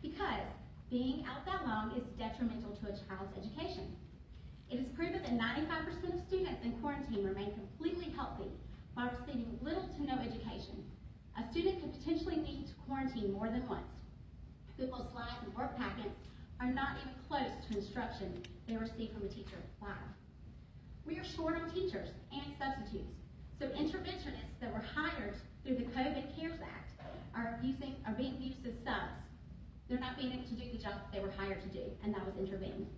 Because being out that long is detrimental to a child's education. It is proven that 95% of students in quarantine remain completely healthy while receiving little to no education. A student could potentially need to quarantine more than once. Google slides and work packets are not even close to instruction they receive from a teacher live. We are short on teachers and substitutes, so interventionists that were hired through the COVID CARES Act are being used as subs. They're not being able to do the job that they were hired to do, and that was intervene.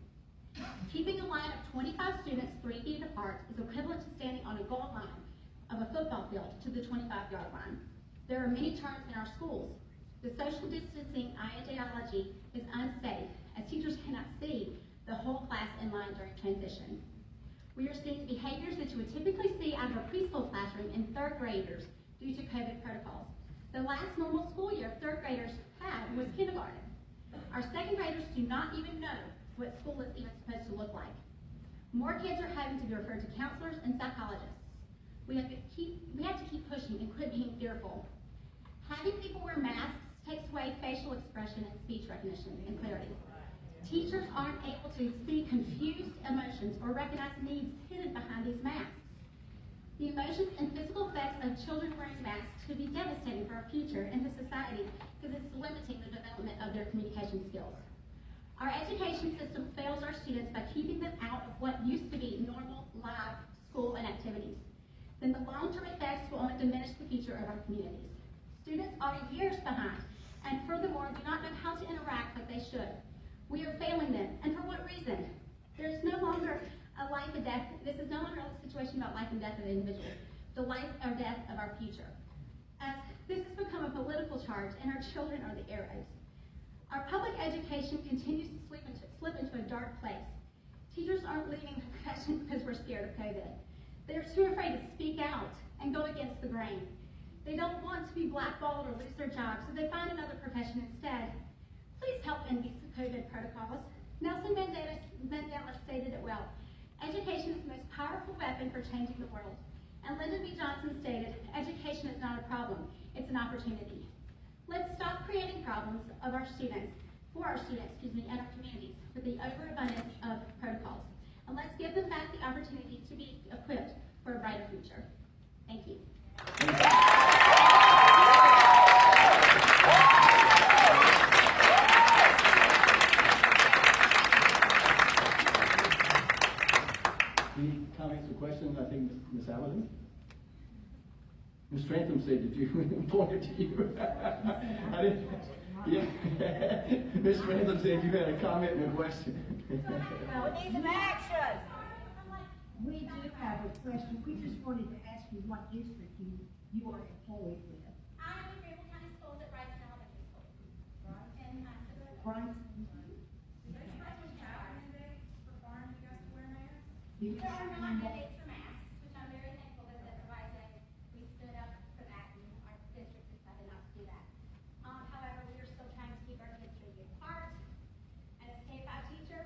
Keeping a line of 25 students 3 feet apart is equivalent to standing on a goal line of a football field to the 25-yard line. There are many terms in our schools. The social distancing ideology is unsafe, as teachers cannot see the whole class in line during transition. We are seeing behaviors that you would typically see out of a preschool classroom in third graders due to COVID protocols. The last normal school year third graders had was kindergarten. Our second graders do not even know what school is even supposed to look like. More kids are having to be referred to counselors and psychologists. We have to keep pushing and quit being fearful. Having people wear masks takes away facial expression and speech recognition and clarity. Teachers aren't able to see confused emotions or recognize needs hidden behind these masks. The emotions and physical effects of children wearing masks could be devastating for our future and to society because it's limiting the development of their communication skills. Our education system fails our students by keeping them out of what used to be normal, live school and activities. Then the long-term effects will only diminish the future of our communities. Students are years behind, and furthermore, do not know how to interact like they should. We are failing them, and for what reason? There is no longer a life and death. This is no longer a situation about life and death of individuals, the life or death of our future. As this has become a political charge, and our children are the arrows. Our public education continues to slip into a dark place. Teachers aren't leaving the profession because we're scared of COVID. They're too afraid to speak out and go against the grain. They don't want to be blackballed or lose their jobs, so they find another profession instead. Please help end these COVID protocols. Nelson Mandela stated it well. Education is the most powerful weapon for changing the world. And Lyndon B. Johnson stated, education is not a problem, it's an opportunity. Let's stop creating problems of our students, and our communities with the overabundance of protocols. And let's give them back the opportunity to be equipped for a brighter future. Thank you. back to you. I didn't, yeah. Ms. Randall said you had a comment and a question. We need some action. We do have a question. We just wanted to ask you what district you are employed with. I'm in Greenville County Schools at Rice Elementary School. And, Right? Do you There are not recommend- mandates for masks, which I'm very thankful that we stood up for that and our district decided not to do that. However, we are still trying to keep our kids 3 feet apart. And as a K-5 teacher,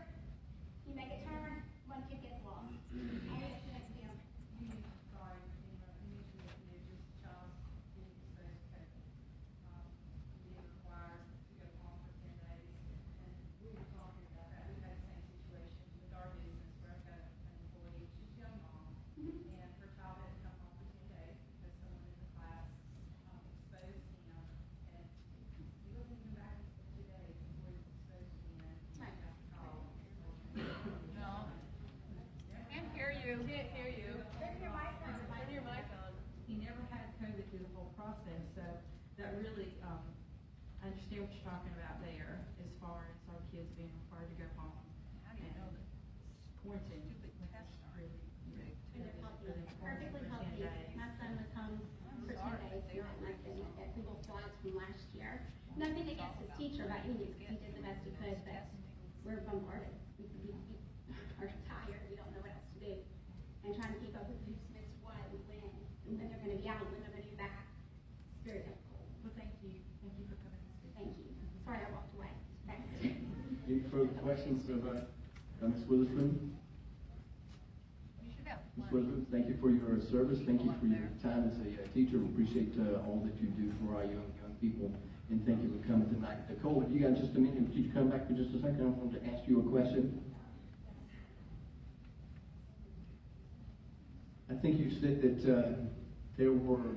you make a turn, one kid gets lost. And it's the next deal. Sorry, you mentioned that just child being exposed to being required to go home for 10 days. And we were talking about that. We've had the same situation with our business where I've got an employee, she's a young mom, and her child had to come home for 10 days because someone in the class exposed him. And he wasn't even back until 2 days before he was exposed again. Right. Got the call. No. Can't hear you. Can't hear you. Turn your mic on. Turn your mic on. He never had COVID through the whole process, so that really, I understand what you're talking about there, as far as our kids being required to go home. How do you know that? Quarantine. And they're healthy, perfectly healthy. My son was home for 2 days, and I'm like, that Google Slides from last year. Nothing against his teacher by any means, because he did the best he could, but we're bombarded. We are tired, we don't know what else to do. And trying to keep up with who's missed what and when they're gonna be out, and when they're gonna be back. It's very difficult. Well, thank you for coming to speak. Thank you. Sorry I walked away. Thanks. Any further questions of, Ms. Witherspoon? Ms. Witherspoon, thank you for your service. Thank you for your time as a teacher. We appreciate all that you do for our young people. And thank you for coming tonight. Nicole, if you got just a minute, would you come back for just a second? I want to ask you a question. I think you said that there were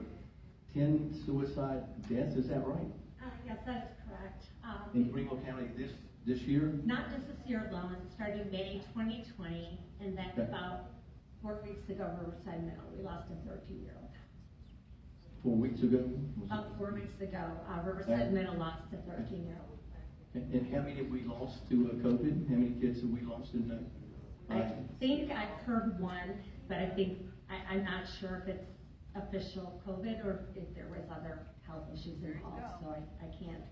10 suicide deaths. Is that right? Yes, that is correct. In Greenville County this year? Not just this year alone, starting May 2020, and then Okay. about 4 weeks ago, Riverside Middle, we lost a 13-year-old. 4 weeks ago? About 4 weeks ago, Riverside Middle lost a 13-year-old. And how many have we lost to COVID? How many kids have we lost in that? I think I've heard one, but I'm not sure if it's official COVID or if there was other health issues involved, so I can't.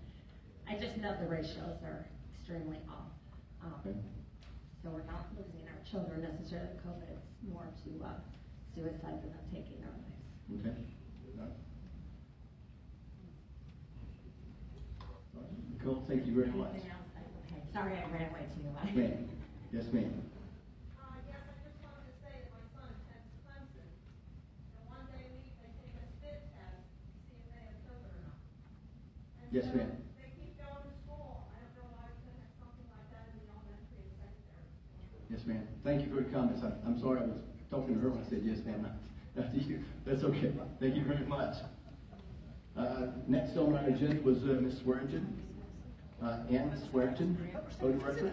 I just know the ratios are extremely off. Okay. So we're not losing our children necessarily to COVID, it's more to suicide than them taking their lives. Okay. All right. Nicole, thank you very much. Anything else? Okay, sorry I ran way too much. Ma'am. Yes, ma'am. Yes, I just wanted to say that my son attends Clemson, and one day a week they take a spit test to see if they have COVID or not. And Yes, so ma'am. they keep going to school. I don't know why we couldn't have something like that in the elementary and secondary. Yes, ma'am. Thank you for your comments. I'm sorry I was talking to her when I said yes, ma'am. Not to you. That's okay. Thank you very much. Next on our agenda was Ms. Swearingen. Ann Swearingen, for the record.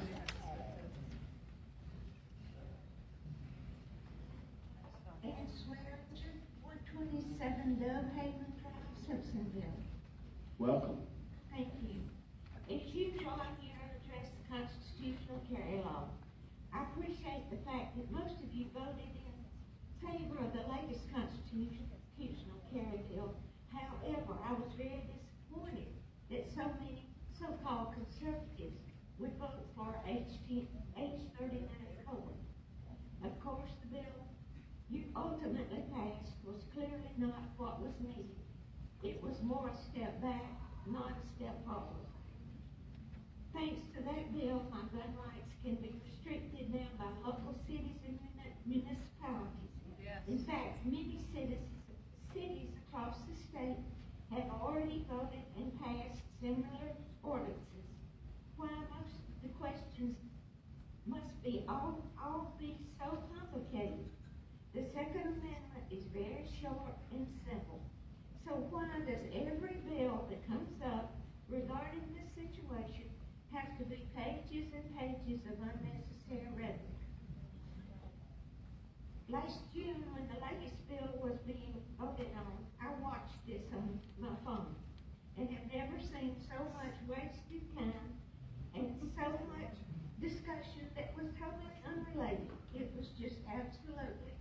And Swearingen, 127 Dove Haven Drive, Simpsonville. Welcome. Thank you. As usual, I'm here to address the constitutional carry law. I appreciate the fact that most of you voted in favor of the latest constitutional carry bill. However, I was very disappointed that so many so-called conservatives would vote for H39 colon. Of course, the bill you ultimately passed was clearly not what was needed. It was more a step back, not a step forward. Thanks to that bill, my gun rights can be restricted now by local cities and municipalities. Yes. In fact, many cities across the state have already voted and passed similar ordinances. Why most of the questions must be all be so complicated? The Second Amendment is very short and simple. So why does every bill that comes up regarding this situation have to be pages and pages of unnecessary rhetoric? Last June, when the latest bill was being voted on, I watched this on my phone. seen so much wasted time and so much discussion that was totally unrelated. It was just absolutely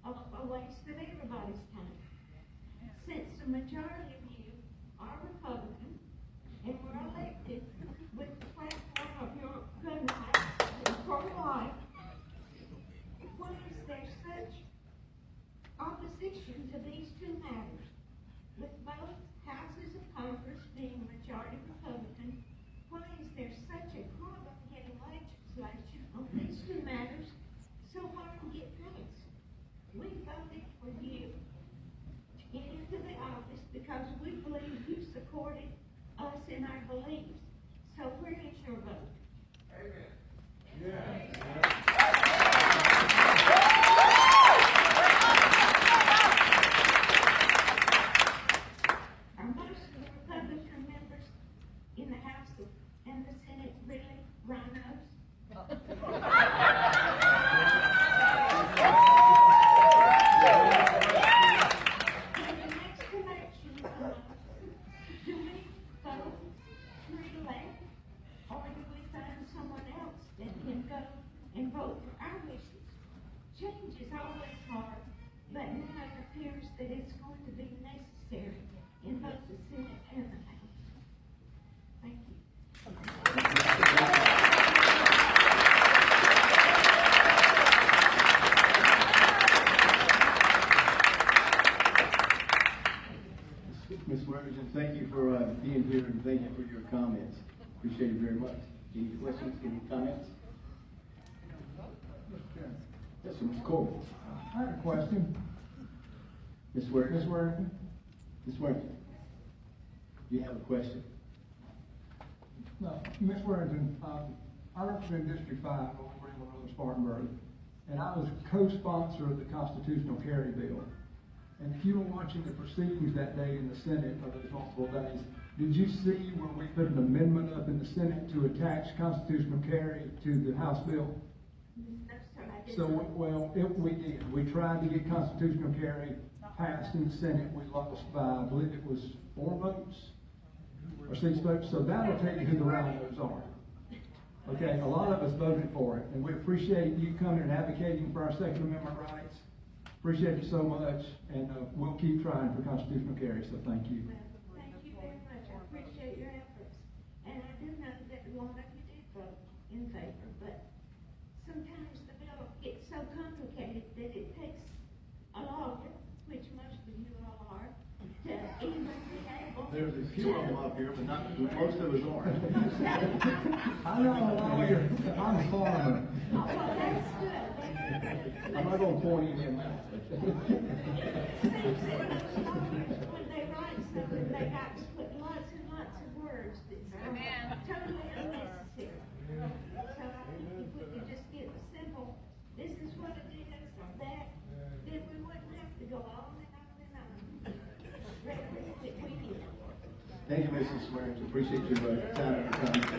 a waste of everybody's time. Since the majority of you are Republican and were elected with the platform of your gun rights and pro-life, why is there such opposition to these two matters? With both houses of Congress being majority Republican, why is there such a problem getting legislation on these two matters so hard to get passed? We voted for you to get into the office because we believe you supported us in our beliefs. So where is your vote? Are most of the Republican members in the House and the Senate really rhinos? In the next election, do we vote to elect, or do we find someone else that can go and vote for our wishes? Change is always hard, but now it appears that it's going to be necessary in both the Senate and the House. Thank you. Ms. Worthington, thank you for being here and thank you for your comments. Appreciate it very much. Any questions, any comments? Yes, sir, Mr. Corbin. I have a question. Ms. Worthington. Ms. Worthington? Ms. Worthington, do you have a question? No, Ms. Worthington, I represent District 5 on Greenville and Spartanburg, and I was co-sponsor of the constitutional carry bill. And if you were watching the proceedings that day in the Senate of those multiple days, did you see when we put an amendment up in the Senate to attach constitutional carry to the House bill? No, sir, I did So, not. well, we did. We tried to get constitutional carry passed in the Senate. We lost by, I believe it was 4 votes or 6 votes. So that'll tell you who the rhinos are. Okay, a lot of us voted for it, and we appreciate you coming and advocating for our Second Amendment rights. Appreciate you so much, and we'll keep trying for constitutional carry, so thank you. Well, thank you very much. I appreciate your efforts. And I do know that a lot of you did vote in favor, but sometimes the bill gets so complicated that it takes a lawyer, which most of you all are, to even be able. There's a few of them up here, but not, most of us aren't. I know a lawyer, I'm a farmer. Oh, well, that's good. I'm not gonna point any of them out. When they write something, they got to put lots and lots of words that's totally unnecessary. So I think if we could just get a simple, this is what it is, or that, then we wouldn't have to go on and on and on. Rather, if we did. Thank you, Mrs. Swearings. Appreciate your time and comments.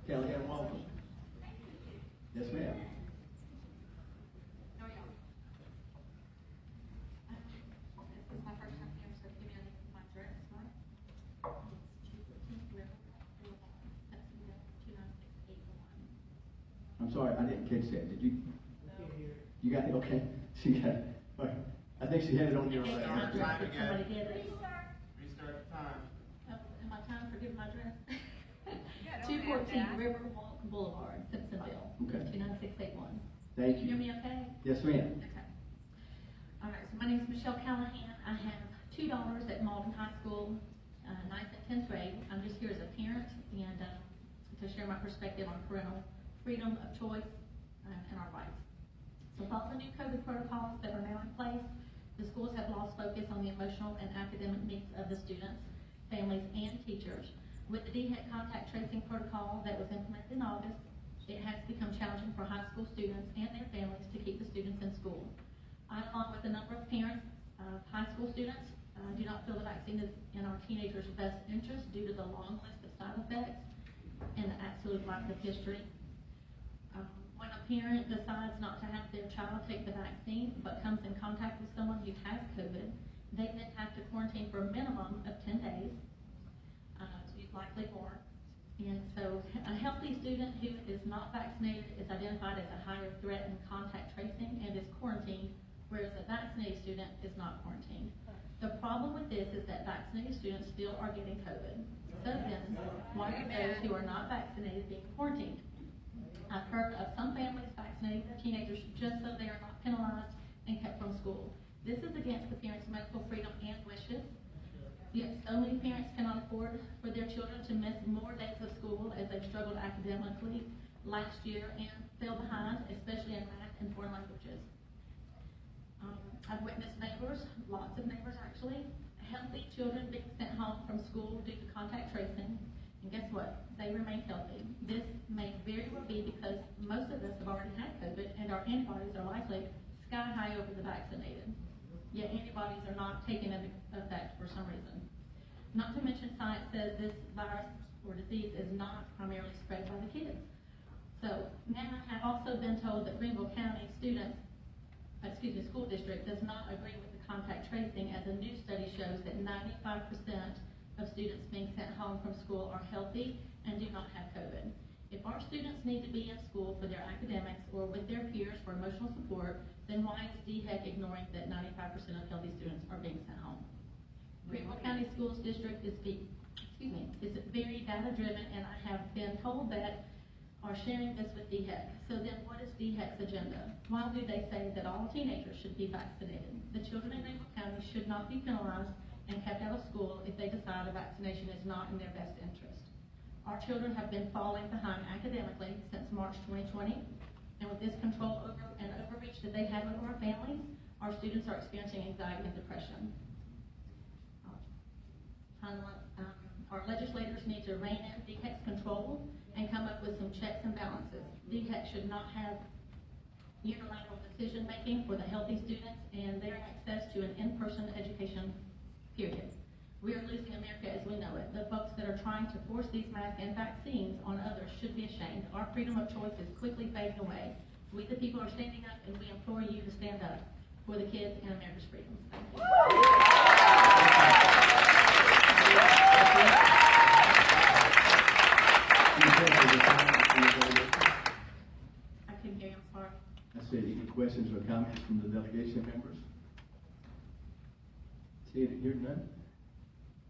Kelly Ann Walton. Yes, ma'am. This is my first time here, so give me my address, right? It's 214 River, 29681. I'm sorry, I didn't catch that. Did you? You got it? Okay. She got it. All right. I think she had it on your. Somebody did it. Restart the time. Am I time for giving my address? 214 Riverwalk Boulevard, Simpsonville. Okay. 29681. Thank Can you hear you. me okay? Yes, ma'am. Okay. All right, so my name is Michelle Callahan. I have 2 daughters at Malden High School, 9th and 10th grade. I'm just here as a parent and to share my perspective on parental freedom of choice and our rights. So with all the new COVID protocols that are now in place, the schools have lost focus on the emotional and academic needs of the students, families, and teachers. With the DHEC contact tracing protocol that was implemented in August, it has become challenging for high school students and their families to keep the students in school. I, along with a number of parents of high school students, do not feel the vaccine is in our teenagers' best interest due to the long list of side effects and the absolute lack of history. When a parent decides not to have their child take the vaccine, but comes in contact with someone who has COVID, they then have to quarantine for a minimum of 10 days, likely more. And so a healthy student who is not vaccinated is identified as a higher threat in contact tracing and is quarantined, whereas a vaccinated student is not quarantined. The problem with this is that vaccinated students still are getting COVID. So then, why are those who are not vaccinated being quarantined? I've heard of some families vaccinating their teenagers just so they are not penalized and kept from school. This is against the parents' medical freedom and wishes. Yet so many parents cannot afford for their children to miss more days of school as they've struggled academically last year and fell behind, especially in math and foreign languages. I've witnessed neighbors, lots of neighbors actually, healthy children being sent home from school due to contact tracing. And guess what? They remain healthy. This may very well be because most of us have already had COVID and our antibodies are likely sky high over the vaccinated. Yet antibodies are not taking into effect for some reason. Not to mention science says this virus or disease is not primarily spread by the kids. So now I have also been told that Greenville County school district does not agree with the contact tracing, as a new study shows that 95% of students being sent home from school are healthy and do not have COVID. If our students need to be in school for their academics or with their peers for emotional support, then why is DHEC ignoring that 95% of healthy students are being sent home? Greenville County Schools District is very data driven, and I have been told that are sharing this with DHEC. So then what is DHEC's agenda? Why do they say that all teenagers should be vaccinated? The children in Greenville County should not be penalized and kept out of school if they decide a vaccination is not in their best interest. Our children have been falling behind academically since March 2020, and with this control over and overreach that they have over our families, our students are experiencing anxiety and depression. Our legislators need to rein in DHEC's control and come up with some checks and balances. DHEC should not have unilateral decision-making for the healthy students and their access to an in-person education, period. We are losing America as we know it. The folks that are trying to force these masks and vaccines on others should be ashamed. Our freedom of choice is quickly fading away. We the people are standing up, and we implore you to stand up for the kids and America's freedoms. Thank you. I couldn't hear you, I'm sorry. I said, any questions or comments from the delegation members? See it, hear none?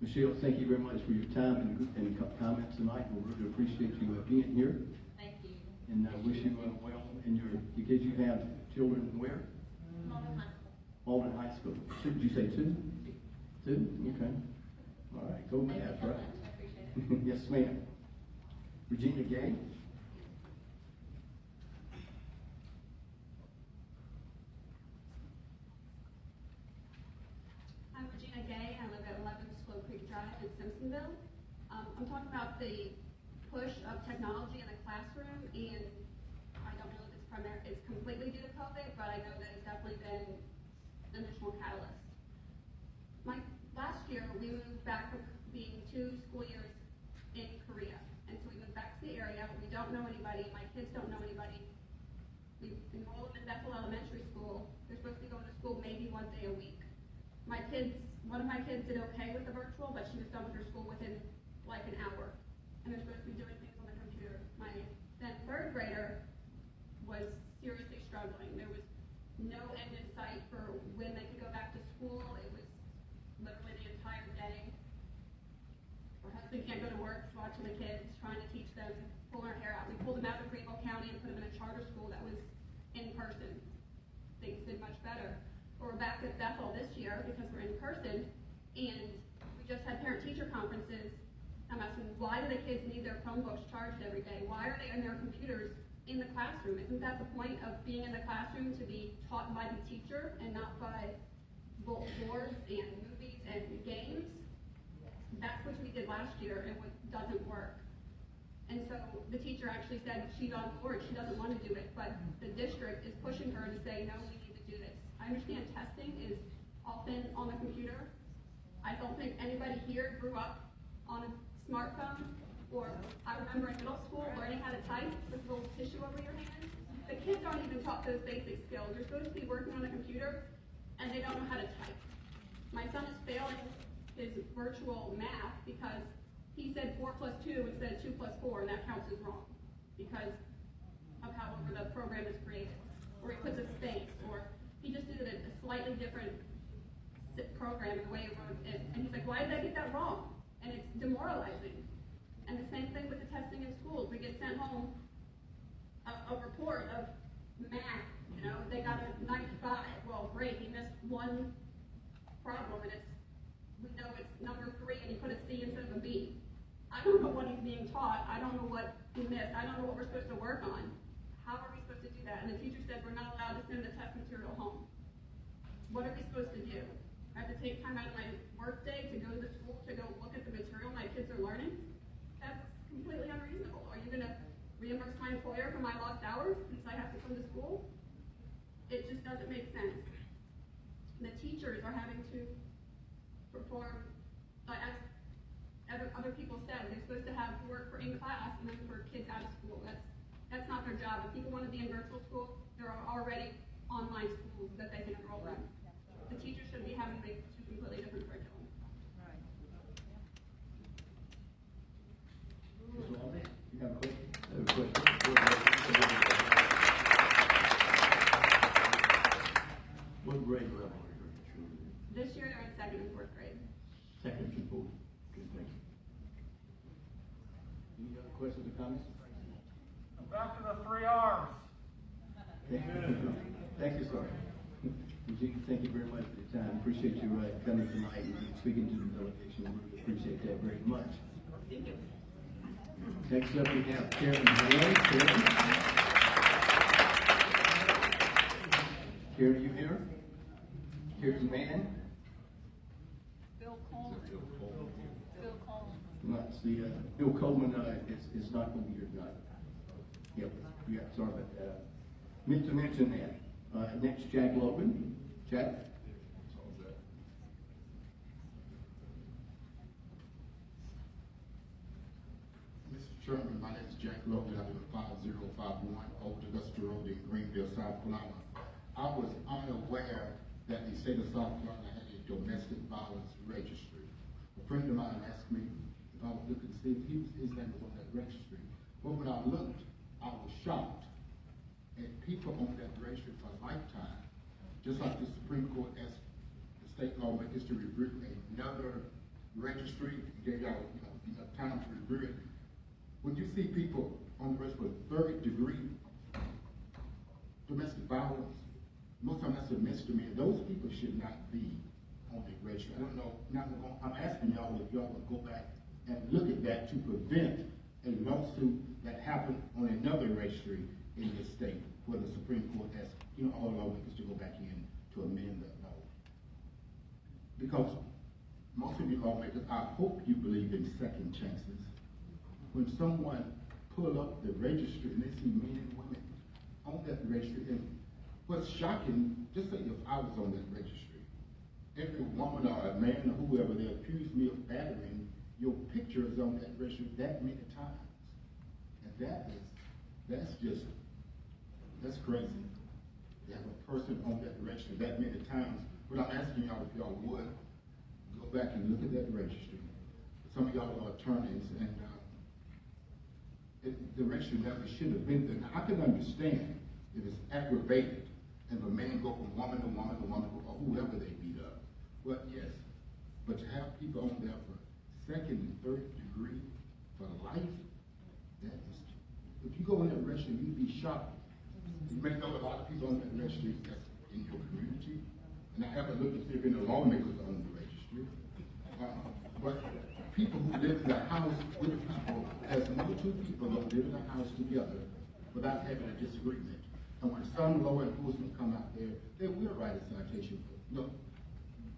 Michelle, thank you very much for your time and comments tonight. We really appreciate you being here. Thank you. And I wish you well in your, because you have children where? Malden High School. Malden High School. Did you say two? Two? Okay. All right, go Thank you math, so right? much. I appreciate it. Yes, ma'am. Regina Gay? I'm Regina Gay. I live at 11 Slow Creek Drive in Simpsonville. I'm talking about the push of technology in the classroom, and I don't know if it's completely due to COVID, but I know that it's definitely been an additional catalyst. Last year, we moved back from being 2 school years in Korea, and so we moved back to the area. We don't know anybody. My kids don't know anybody. We enrolled them in Bethel Elementary School. They're supposed to be going to school maybe one day a week. One of my kids did okay with the virtual, but she was done with her school within like an hour. And they're supposed to be doing things on the computer. My then 3rd grader was seriously struggling. There was no end in sight for when they could go back to school. It was literally the entire day. Her husband can't go to work, watching the kids, trying to teach them, pulling her hair out. We pulled them out of Greenville County and put them in a charter school that was in person. Things did much better. We're back at Bethel this year because we're in person, and we just had parent-teacher conferences. I'm asking, why do the kids need their Chromebooks charged every day? Why are they on their computers in the classroom? Isn't that the point of being in the classroom, to be taught by the teacher and not by boards and movies and games? That's what we did last year, and what doesn't work. And so the teacher actually said she's on board, she doesn't want to do it, but the district is pushing her to say, no, we need to do this. I understand testing is often on the computer. I don't think anybody here grew up on a smartphone, or I remember in middle school learning how to type with a little tissue over your hand. The kids aren't even taught those basic skills. They're supposed to be working on a computer, and they don't know how to type. My son is failing his virtual math because he said 4 plus 2 instead of 2 plus 4, and that counts as wrong because of however the program is created. Or he puts a space, or he just did a slightly different program in the way it wrote it. And he's like, why did I get that wrong? And it's demoralizing. And the same thing with the testing in schools. We get sent home a report of math, you know, they got a 95. Well, great, he missed one problem, and we know it's number 3, and he put a C instead of a B. I don't know what he's being taught. I don't know what he missed. I don't know what we're supposed to work on. How are we supposed to do that? And the teacher said we're not allowed to send the test material home. What are we supposed to do? I have to take time out of my work day to go to the school to go look at the material my kids are learning? That's completely unreasonable. Are you going to reimburse my employer for my lost hours since I have to come to school? It just doesn't make sense. The teachers are having to perform, as other people said, they're supposed to have work for in class and then for kids out of school. That's not their job. If people want to be in virtual school, there are already online schools that they can enroll in. The teachers should be having to make 2 completely different curriculum. Ms. Walden, you have a question? I have a question. What grade level are your children in? This year they're in 2nd and 4th grade. Second and fourth. Good, thank you. Any other questions or comments? Back to the 3 R's. Thank you, sir. Eugene, thank you very much for your time. Appreciate you coming tonight and speaking to the delegation. We really appreciate that very much. Next up, we have Karen Hale. Karen, are you here? Karen Mann? Bill Coleman. Bill Coleman. No, see, Bill Coleman is not going to be here tonight. Yep, yeah, sorry about that. Meant to mention that. Next, Jack Logan. Jack? Mr. Chairman, my name is Jack Logan. I live at 5051 Old Augusta Road in Greenville, South Carolina. I was unaware that the state of South Carolina had a domestic violence registry. A friend of mine asked me if I was looking to see if his name was on that registry. But when I looked, I was shocked. And people on that registry for a lifetime, just like the Supreme Court asked the state lawmakers to review another registry, and gave y'all enough time to review it. When you see people on the registry with 3rd-degree domestic violence, most of them that's a misdemeanor. Those people should not be on the registry. I don't know. I'm asking y'all if y'all will go back and look at that to prevent a lawsuit that happened on another registry in this state, where the Supreme Court asked all lawmakers to go back in to amend that law. Because most of you lawmakers, I hope you believe in second chances. When someone pull up the registry and they see men and women on that registry, and what's shocking, just say if I was on that registry, every woman or a man or whoever they accuse me of battering, your picture is on that registry that many times. And that's crazy. To have a person on that registry that many times. But I'm asking y'all if y'all would go back and look at that registry. Some of y'all are attorneys, and the registry never should have been there. Now, I can understand if it's aggravated and the man go from woman to woman to woman or whoever they beat up. Well, yes, but to have people on there for 2nd and 3rd degree for life, that is, if you go in that registry, you'd be shocked. You may know a lot of people on that registry that's in your community, and I haven't looked to see if any lawmakers are on the registry. But people who live in a house with people, there's no 2 people that live in a house together without having a disagreement. And when some law enforcement come out there, they will write a citation for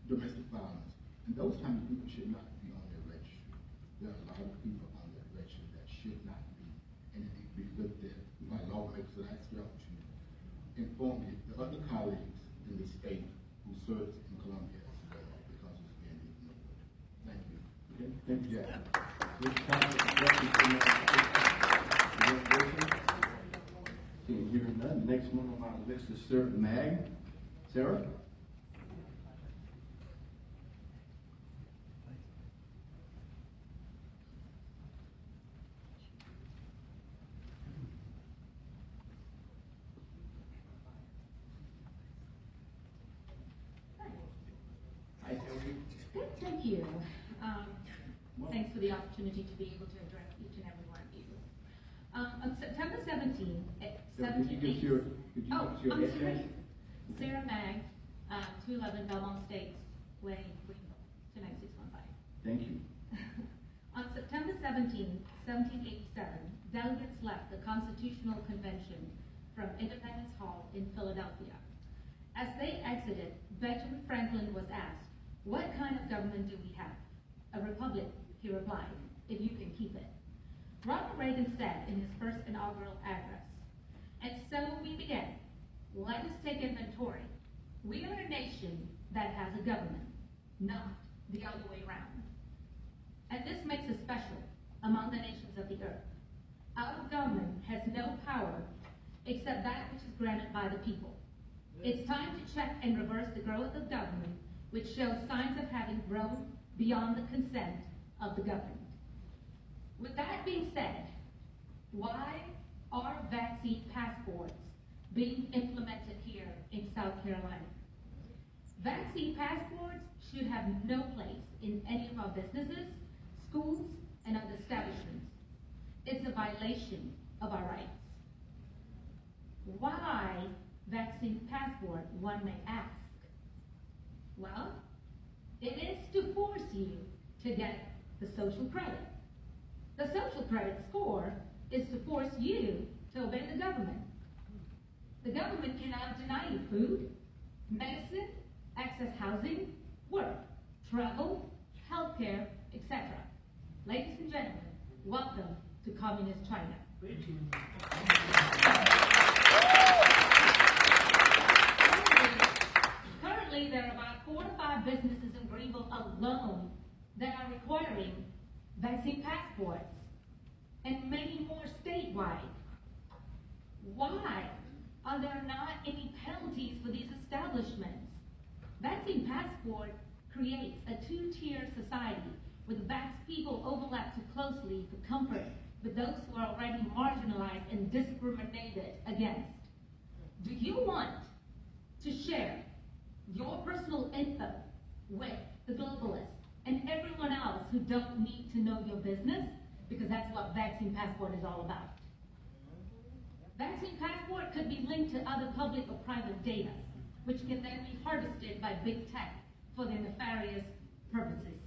domestic violence. And those kind of people should not be on their registry. There are a lot of people on that registry that should not be. And it needs to be looked at by lawmakers. And I ask y'all to inform the other colleagues in the state who serves in Columbia as well, because it's being ignored. Thank you. Okay, thank you, Jack. Which comments or questions from the delegation? Seeing here none. next one on our list is Sarah Mag. Sarah? Hi, Terry. Good, thank you. Thanks for the opportunity to be able to address each and every one of you. On September 17th, at Could you give us your I'm address? sorry. Sarah Mag, 211 Belmont Estates Way, Greenville, 29615. Thank you. On September 17, 1787, delegates left the Constitutional Convention from Independence Hall in Philadelphia. As they exited, Benjamin Franklin was asked, "What kind of government do we have?" "A republic," he replied, "if you can keep it." Ronald Reagan said in his first inaugural address, "And so we began. Let us take inventory. We are a nation that has a government, not the other way around. And this makes us special among the nations of the earth. Our government has no power except that which is granted by the people. It's time to check and reverse the growth of government, which shows signs of having grown beyond the consent of the governed." With that being said, why are vaccine passports being implemented here in South Carolina? Vaccine passports should have no place in any of our businesses, schools, and other establishments. It's a violation of our rights. Why vaccine passport, one may ask? Well, it is to force you to get the social credit. The social credit score is to force you to obey the government. The government cannot deny you food, medicine, access housing, work, travel, healthcare, etc. Ladies and gentlemen, welcome to Communist China. Currently, there are about 4 to 5 businesses in Greenville alone that are requiring vaccine passports, and many more statewide. Why are there not any penalties for these establishments? Vaccine passport creates a 2-tier society where the vaxxed people overlap too closely for comfort with those who are already marginalized and discriminated against. Do you want to share your personal info with the globalists and everyone else who don't need to know your business? Because that's what vaccine passport is all about. Vaccine passport could be linked to other public or private data, which can then be harvested by big tech for their nefarious purposes.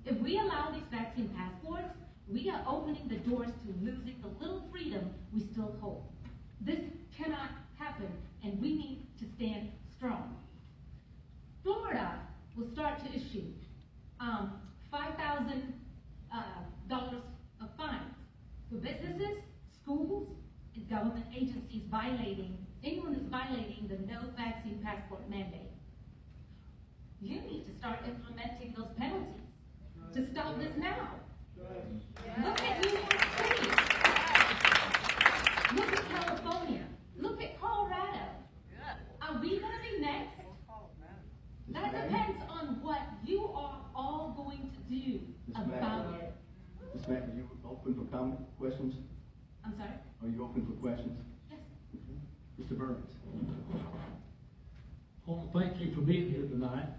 If we allow these vaccine passports, we are opening the doors to losing the little freedom we still hold. This cannot happen, and we need to stand strong. Florida will start to issue $5,000 of fines for businesses, schools, and government agencies anyone who's violating the no vaccine passport mandate. You need to start implementing those penalties to stop this now. Look at New York City. Look at California. Look at Colorado. Are we going to be next? That depends on what you are all going to do about it. Ms. Mack, are you open for comment, questions? I'm sorry? Are you open for questions? Yes. Mr. Burns. I want to thank you for being here tonight.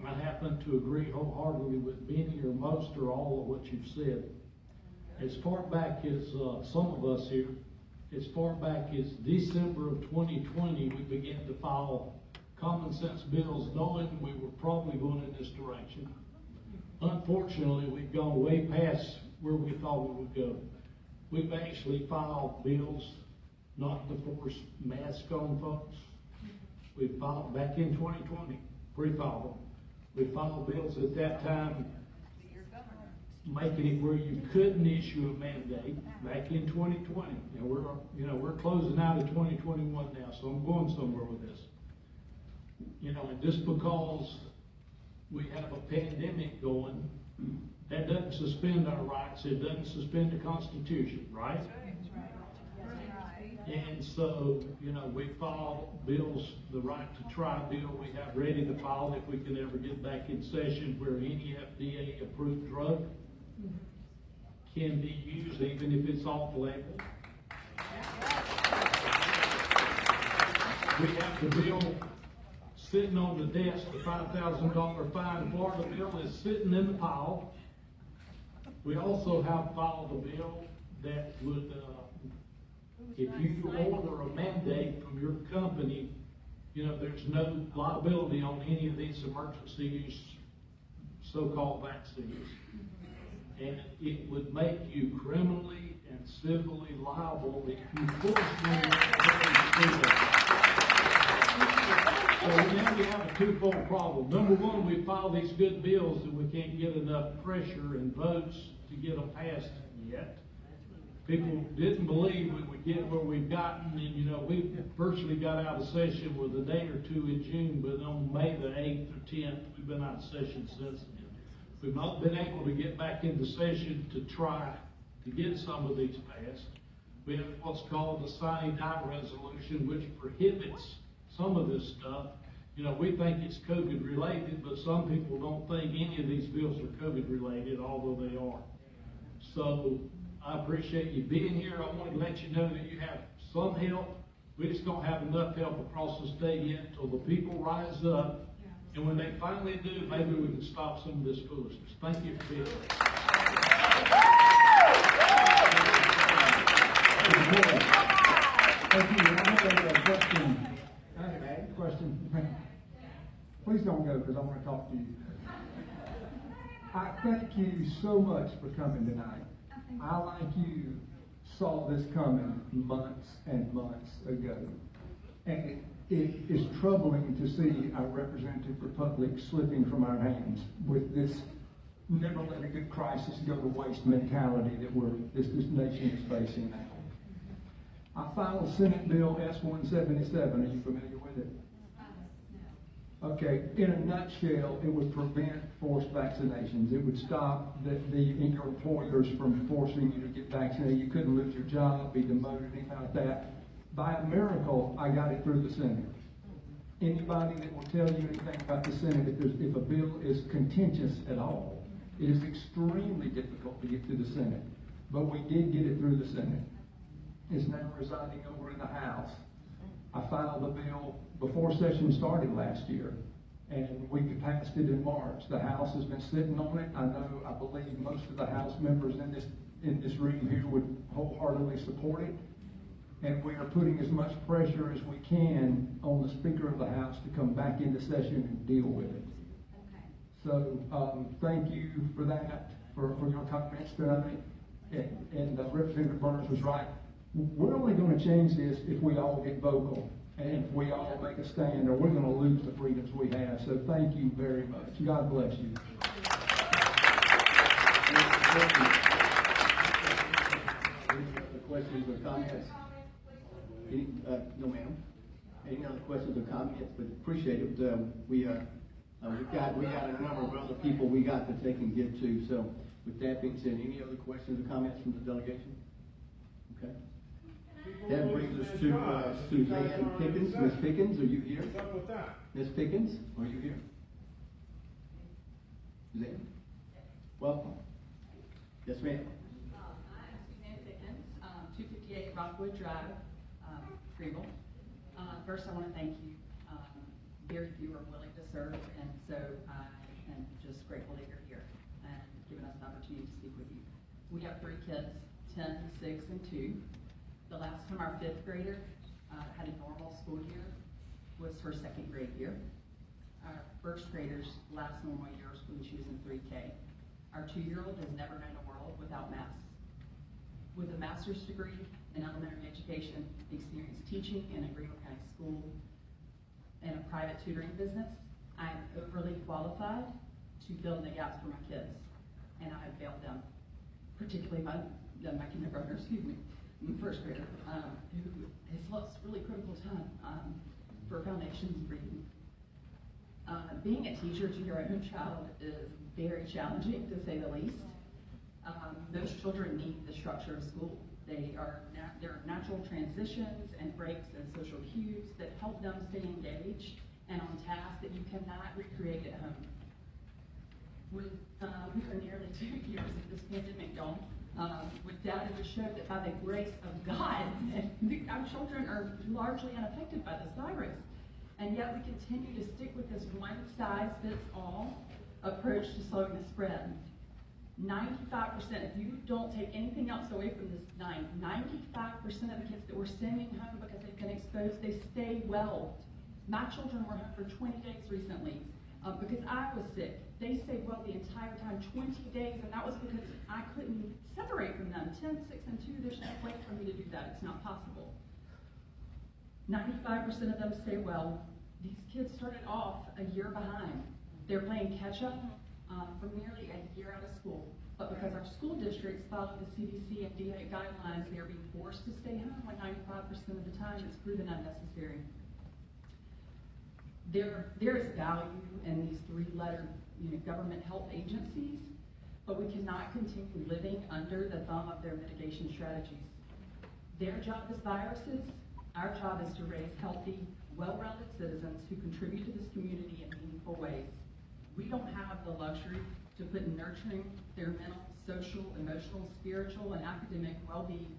I happen to agree wholeheartedly with many or most or all of what you've said. As far back as some of us here, as far back as December of 2020, we began to file common sense bills knowing we were probably going in this direction. Unfortunately, we've gone way past where we thought we would go. We've actually filed bills not to force masks on folks. We filed back in 2020, pre-filed them. We filed bills at that time making it where you couldn't issue a mandate back in 2020. And we're closing out of 2021 now, so I'm going somewhere with this. And just because we have a pandemic going, that doesn't suspend our rights. It doesn't suspend the Constitution, right? And so, you know, we file bills, the right to try bill we have ready to file if we can ever get back in session where any FDA approved drug can be used, even if it's off label. We have the bill sitting on the desk, the $5,000 fine Florida bill is sitting in the pile. We also have filed a bill that would, if you order a mandate from your company, you know, there's no liability on any of these emergency use so-called vaccines. And it would make you criminally and civilly liable if you force them to do that. So now we have a twofold problem. Number one, we file these good bills and we can't get enough pressure and votes to get them passed yet. People didn't believe we would get where we've gotten, and you know, we virtually got out of session with a day or two in June, but on May the 8th or 10th, we've been out of session since then. We've not been able to get back into session to try to get some of these passed. We have what's called the sine die resolution, which prohibits some of this stuff. You know, we think it's COVID related, but some people don't think any of these bills are COVID related, although they are. So I appreciate you being here. I wanted to let you know that you have some help. We just don't have enough help across the state yet until the people rise up. And when they finally do, maybe we can stop some of this foolishness. Thank you for being here. Thank you. I have a question. Question. Please don't go, because I want to talk to you. I thank you so much for coming tonight. I, like you, saw this coming months and months ago. And it is troubling to see our representative republic slipping from our hands with this never let a good crisis go to waste mentality that this nation is facing now. I filed Senate Bill S-177. Are you familiar with it? Okay, in a nutshell, it would prevent forced vaccinations. It would stop your employers from forcing you to get vaccinated. You couldn't lose your job, be demoted, anything like that. By a miracle, I got it through the Senate. Anybody that will tell you anything about the Senate, if a bill is contentious at all, it is extremely difficult to get through the Senate. But we did get it through the Senate. It's now residing over in the House. I filed the bill before session started last year, and we passed it in March. The House has been sitting on it. I believe most of the House members in this room here would wholeheartedly support it. And we are putting as much pressure as we can on the Speaker of the House to come back into session and deal with it. Okay. So thank you for that, for your comments tonight. And Representative Burns was right. We're only going to change this if we all get vocal and if we all make a stand, or we're going to lose the freedoms we have. So thank you very much. God bless you. Any other questions or comments? No, ma'am. Any other questions or comments? But appreciate it. We got a number of other people we got to take and get to. So with that being said, any other questions or comments from the delegation? Okay. That brings us to Suzanne Pickens. Ms. Pickens, are you here? What's up with that? Ms. Pickens, are you here? Suzanne? Welcome. Yes, ma'am. I'm Suzanne Pickens, 258 Rockwood Drive, Greenville. First, I want to thank you. Very few are willing to serve, and so I am just grateful that you're here and giving us an opportunity to speak with you. We have 3 kids, 10, 6, and 2. The last time our 5th grader had a normal school year was her 2nd grade year. Our 1st grader's last normal year was when she was in 3K. Our 2-year-old has never known a world without masks. With a master's degree in elementary education, experience teaching in a Greenville County school, and a private tutoring business, I am overly qualified to fill in the gaps for my kids, and I have failed them, particularly my kindergartner, my 1st grader, who has lost really critical time for foundations and reading. Being a teacher to your own child is very challenging, to say the least. Those children need the structure of school. There are natural transitions and breaks and social cues that help them stay engaged and on task that you cannot recreate at home. We are nearly 2 years of this pandemic, y'all, with data to show that by the grace of God, our children are largely unaffected by this virus. And yet we continue to stick with this one-size-fits-all approach to slowing the spread. 95%, if you don't take anything else away from this night, 95% of the kids that we're sending home because they've been exposed, they stay well. My children were home for 20 days recently because I was sick. They stayed well the entire time, 20 days, and that was because I couldn't separate from them. 10, 6, and 2, there's no way for me to do that. It's not possible. 95% of them stay well. These kids started off a year behind. They're playing catch-up from nearly a year out of school. But because our school districts follow the CDC and DA guidelines, they are being forced to stay home when 95% of the time it's proven unnecessary. There is value in these three-letter government health agencies, but we cannot continue living under the thumb of their mitigation strategies. Their job is viruses. Our job is to raise healthy, well-rounded citizens who contribute to this community in meaningful ways. We don't have the luxury to put nurturing their mental, social, emotional, spiritual, and academic well-being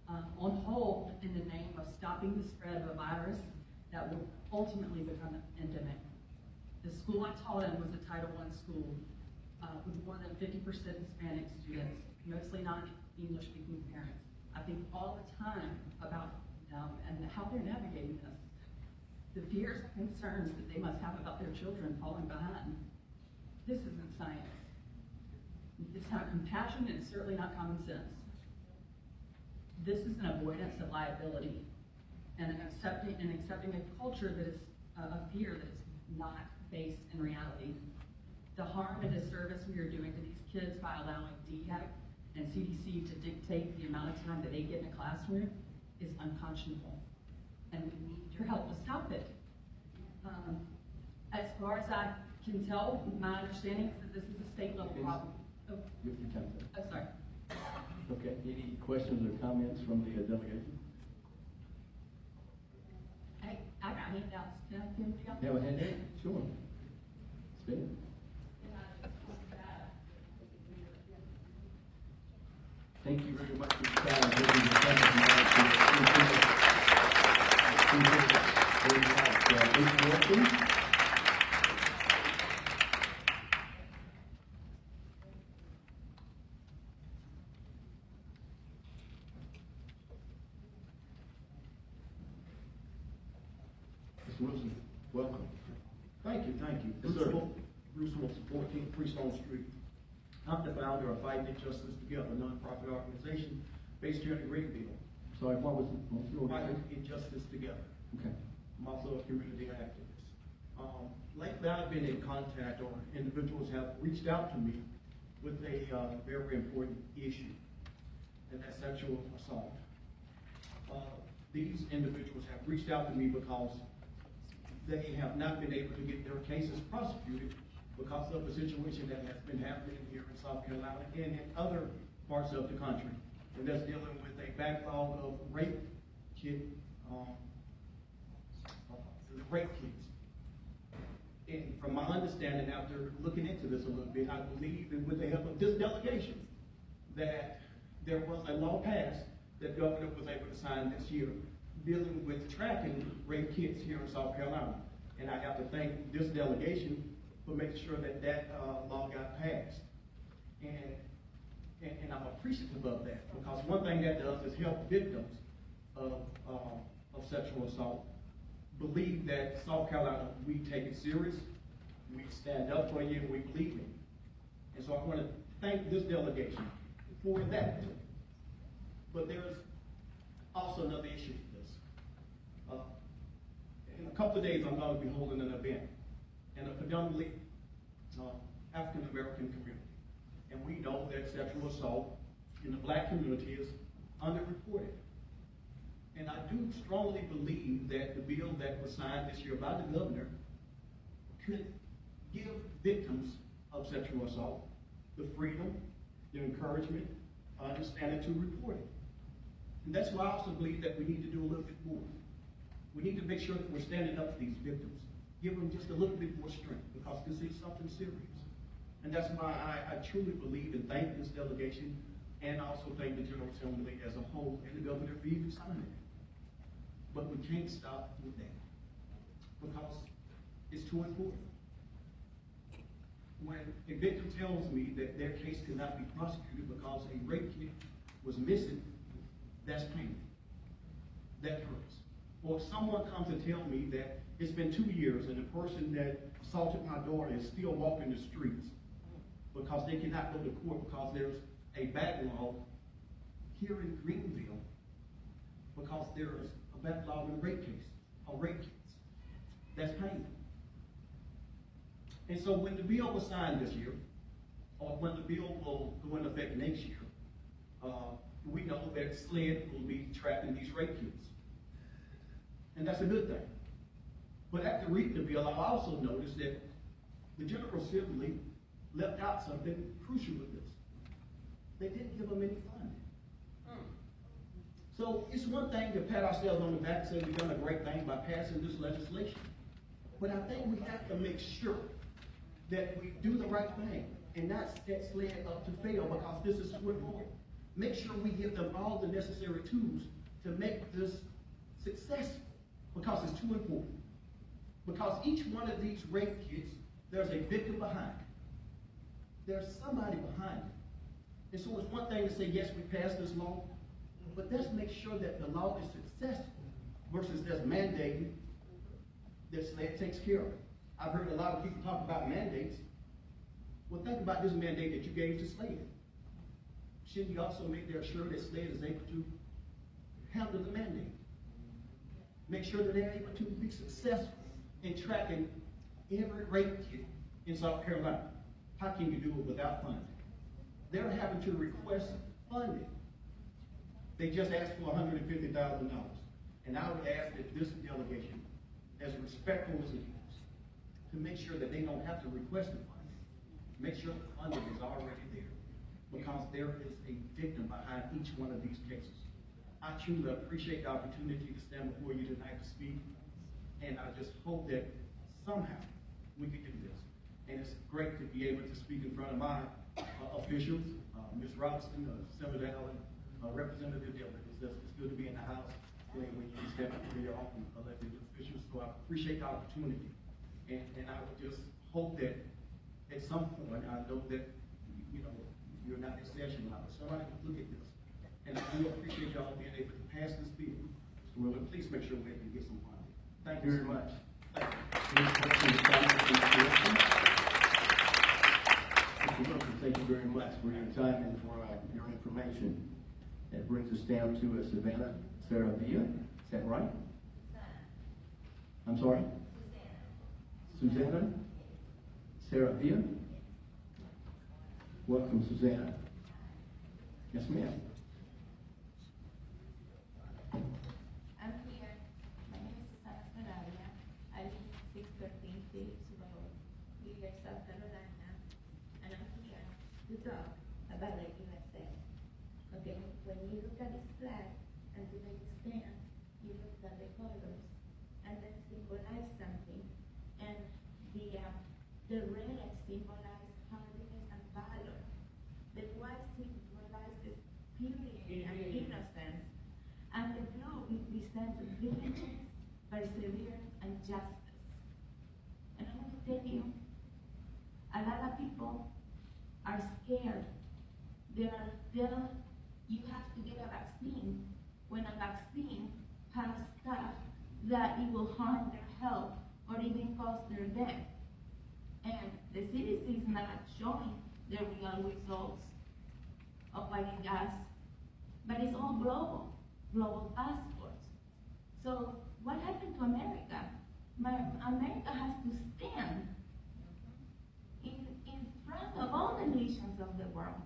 on hold in the name of stopping the spread of a virus that will ultimately become endemic. The school I taught in was a Title I school with more than 50% Hispanic students, mostly non-English speaking parents. I think all the time about them and how they're navigating this. The fears and concerns that they must have about their children falling behind. This isn't science. It's not compassion, and it's certainly not common sense. This is an avoidance of liability and accepting a culture that is a fear that is not based in reality. The harm and disservice we are doing to these kids by allowing DHEC and CDC to dictate the amount of time that they get in a classroom is unconscionable, and we need your help to stop it. As far as I can tell, my understanding is that this is a state level problem. Oh, sorry. Okay, any questions or comments from the delegation? Hey, I got handouts. Can I give them to y'all? Have a handout? Sure. Spin. Thank you very much for your time. This is a pleasure tonight. Mr. Wilson, welcome. Thank you. Yes, sir. Bruce Wilson, 14 Freestone Street. I'm the founder of Fighting Injustice Together, a nonprofit organization based here in Greenville. Sorry, what was your Fighting Injustice Together. Okay. I'm also a community activist. Lately, I've been in contact, or individuals have reached out to me with a very important issue, and that's sexual assault. These individuals have reached out to me because they have not been able to get their cases prosecuted because of the situation that has been happening here in South Carolina and in other parts of the country. And that's dealing with a backlog of rape kids. And from my understanding, after looking into this a little bit, I believe that with the help of this delegation, that there was a law passed that the governor was able to sign this year dealing with tracking rape kits here in South Carolina. And I have to thank this delegation for making sure that that law got passed. And I'm appreciative of that, because one thing that does is help victims of sexual assault believe that South Carolina, we take it serious, we stand up for you, and we believe in you. And so I want to thank this delegation for that. But there's also another issue with this. In a couple of days, I'm going to be holding an event in a predominantly African American community. And we know that sexual assault in the black community is underreported. And I do strongly believe that the bill that was signed this year by the governor could give victims of sexual assault the freedom, the encouragement, understanding to report it. And that's why I also believe that we need to do a little bit more. We need to make sure that we're standing up for these victims. Give them just a little bit more strength, because this is something serious. And that's why I truly believe and thank this delegation, and also thank the General Assembly as a whole, and the governor for even signing it. But we can't stop with that, because it's too important. When a victim tells me that their case cannot be prosecuted because a rape kit was missing, that's painful. That hurts. Or someone comes to tell me that it's been 2 years and the person that assaulted my daughter is still walking the streets because they cannot go to court because there's a backlog here in Greenville because there's a backlog in a rape case, or rape kits. That's painful. And so when the bill was signed this year, or when the bill will go into effect next year, we know that SLED will be tracking these rape kits. And that's a good thing. But after reading the bill, I also noticed that the General Assembly left out something crucial with this. They didn't give them any funding. So it's one thing to pat ourselves on the back and say we've done a great thing by passing this legislation. But I think we have to make sure that we do the right thing and not set SLED up to fail, because this is too important. Make sure we give them all the necessary tools to make this successful, because it's too important. Because each one of these rape kits, there's a victim behind it. There's somebody behind it. And so it's one thing to say, yes, we passed this law, but let's make sure that the law is successful versus just mandating that SLED takes care of it. I've heard a lot of people talk about mandates. Well, think about this mandate that you gave to SLED. Shouldn't you also make sure that SLED is able to handle the mandate? Make sure that they're able to be successful in tracking every rape kit in South Carolina. How can you do it without funding? They're having to request funding. They just asked for $150,000. And I would ask that this delegation, as respectful as it is, to make sure that they don't have to request the funding. Make sure the funding is already there, because there is a victim behind each one of these cases. I truly appreciate the opportunity to stand before you tonight to speak, and I just hope that somehow we can do this. And it's great to be able to speak in front of my officials, Ms. Robinson, Senator Allen, Representative Dillon. It's good to be in the House when you stand up for your own elected officials. So I appreciate the opportunity. And I would just hope that at some point, I know that, you know, you're not in session now, but somebody can look at this. And I do appreciate y'all being able to pass this bill. So we'll please make sure we can get some funding. Thank you very much. Mr. Wilson, thank you very much for your time and for your information. That brings us down to Savannah Saravia. Is that right? I'm sorry? Susanna Saravia. Welcome, Susanna. Yes, ma'am. I'm here. My name is Susana Saravia. I live 613 Phillips Road, Greenville, South Carolina. And I'm here to talk about the USA. Okay, when you look at this flag and to make it stand, you look at the colors and then symbolize something. And the red symbolizes happiness and valor. The white symbolizes purity and innocence. And the blue represents diligence, perseverance, and justice. And I want to tell you, a lot of people are scared. You have to get a vaccine when a vaccine has stuff that it will harm their health or even cause their death. And the CDC is not showing the real results of what it does, but it's all global passports. So what happened to America? America has to stand in front of all the nations of the world,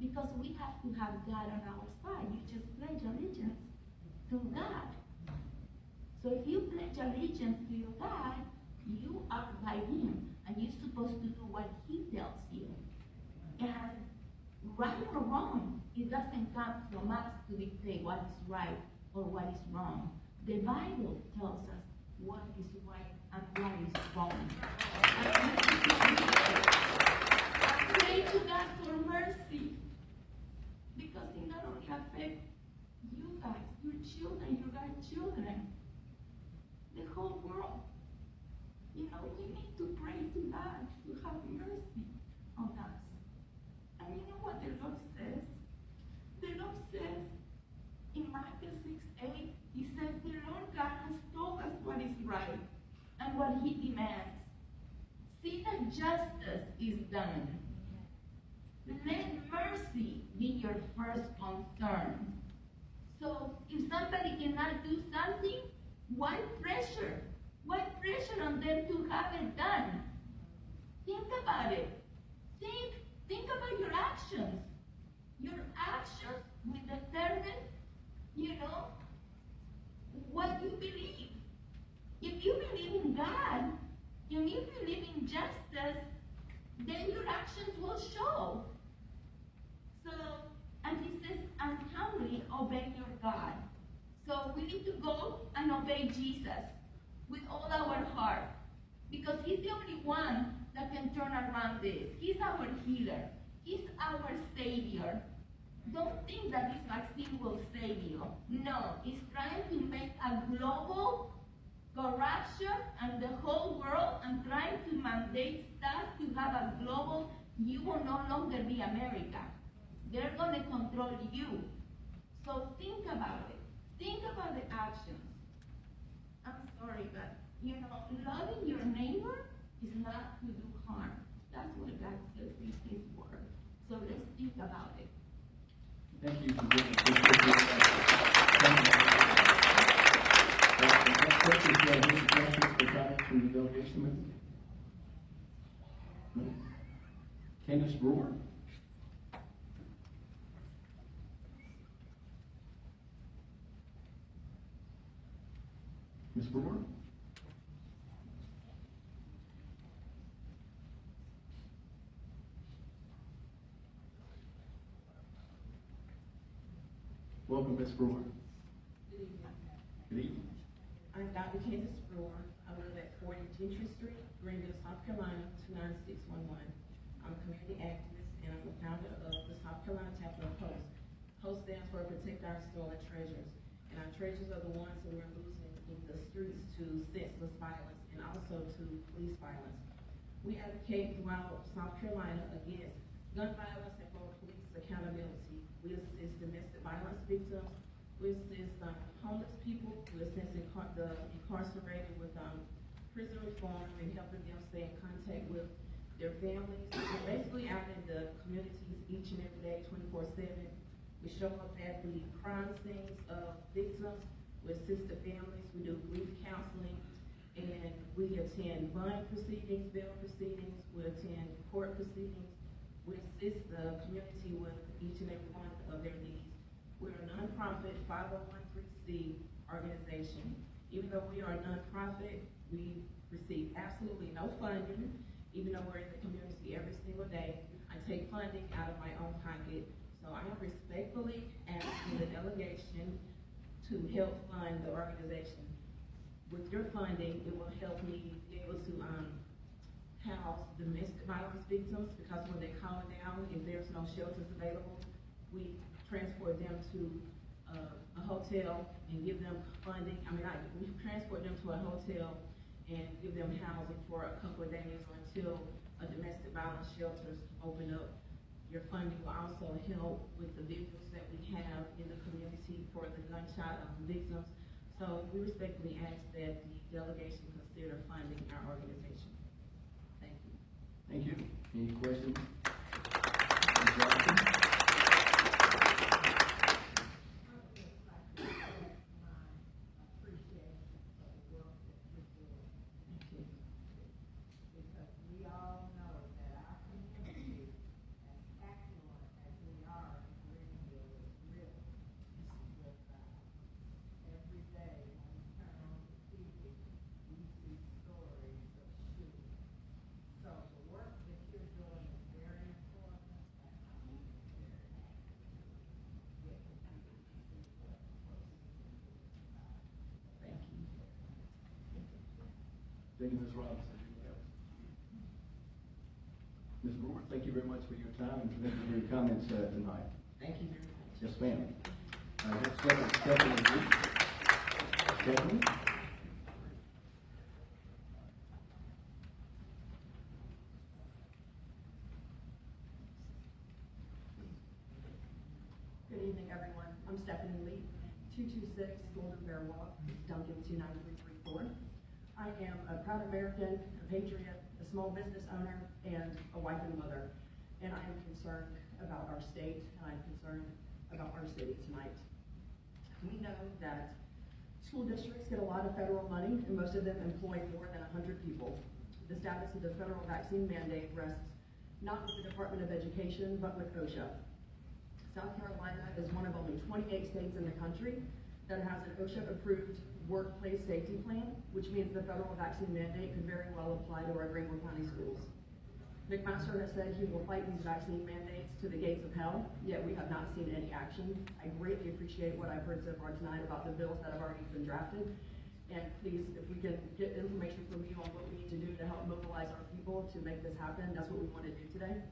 because we have to have God on our side. You just pledge allegiance to God. So if you pledge allegiance to your God, you are by Him, and you're supposed to do what He tells you. And right or wrong, It doesn't come from us to dictate what is right or what is wrong. The Bible tells us what is right and what is wrong. I pray to God for mercy, because it not only affects you guys, your children, your grandchildren, the whole world. You know, we need to pray to God to have mercy on us. And you know what the Lord says? The Lord says in Matthew 6:8, He says, the Lord God has told us what is right and what He demands. See that justice is done. Let mercy be your first concern. So if somebody cannot do something, why pressure? Why pressure on them to have it done? Think about it. Think about your actions. Your actions will determine, you know, what you believe. If you believe in God, and if you believe in justice, then your actions will show. So, and He says, and humbly obey your God. So we need to go and obey Jesus with all our heart, because He's the only one that can turn around this. He's our healer. He's our Savior. Don't think that this vaccine will save you. No, it's trying to make a global corruption and the whole world, and trying to mandate stuff to have a global, you will no longer be America. They're going to control you. So think about it. Think about the actions. I'm sorry, but, you know, loving your neighbor is not to do harm. That's what God says in His word. So let's think about it. Thank you for giving Next question is questions for comments from the delegation. No? Candace Brewer. Ms. Brewer? Welcome, Ms. Brewer. Good evening. Good evening. I'm Dr. Candace Brewer. I live at 40 Gentry Street, Greenville, South Carolina, 29611. I'm a community activist, and I'm the founder of the South Carolina chapter of HOST. HOST stands for Protect Our Stolen Treasures. And our treasures are the ones that we're losing in the streets to senseless violence and also to police violence. We advocate throughout South Carolina against gun violence and for police accountability. We assist domestic violence victims. We assist homeless people. We assist the incarcerated with prison reform and helping them stay in contact with their families. We're basically out in the communities each and every day, 24/7. We show up at the crime scenes of victims. We assist the families. We do grief counseling. And we attend bond proceedings, bail proceedings. We attend court proceedings. We assist the community with each and every one of their needs. We're a nonprofit 501(c) organization. Even though we are a nonprofit, we receive absolutely no funding. Even though we're in the community every single day, I take funding out of my own pocket. So I am respectfully asking the delegation to help fund the organization. With your funding, it will help me be able to house domestic violence victims, because when they call down, if there's no shelters available, we transport them to a hotel and give them funding. We transport them to a hotel and give them housing for a couple of days until a domestic violence shelters open up. Your funding will also help with the victims that we have in the community for the gunshot victims. So we respectfully ask that the delegation consider funding our organization. Thank you. Thank you. Any questions? Ms. Robinson? Because we all know that our community, as affluent as we are in Greenville, is really with every day when we turn on the TV, we see stories of shootings. So the work that you're doing is very Thank you, Ms. Robinson. Ms. Brewer, thank you very much for your time and thank you for your comments tonight. Thank you very much. Yes, ma'am. Next up is Stephanie Lee. Stephanie? Good evening, everyone. I'm Stephanie Lee, 226 Golden Bear Walk, Duncan 29334. I am a proud American, a patriot, a small business owner, and a wife and mother. And I am concerned about our state, and I'm concerned about our city tonight. We know that school districts get a lot of federal money, and most of them employ more than 100 people. The status of the federal vaccine mandate rests not with the Department of Education, but with OSHA. South Carolina is one of only 28 states in the country that has an OSHA-approved workplace safety plan, which means the federal vaccine mandate could very well apply to our Greenville County schools. McMaster has said he will fight these vaccine mandates to the gates of hell, yet we have not seen any action. I greatly appreciate what I've heard so far tonight about the bills that have already been drafted. And please, if we can get information from you on what we need to do to help mobilize our people to make this happen, that's what we want to do today.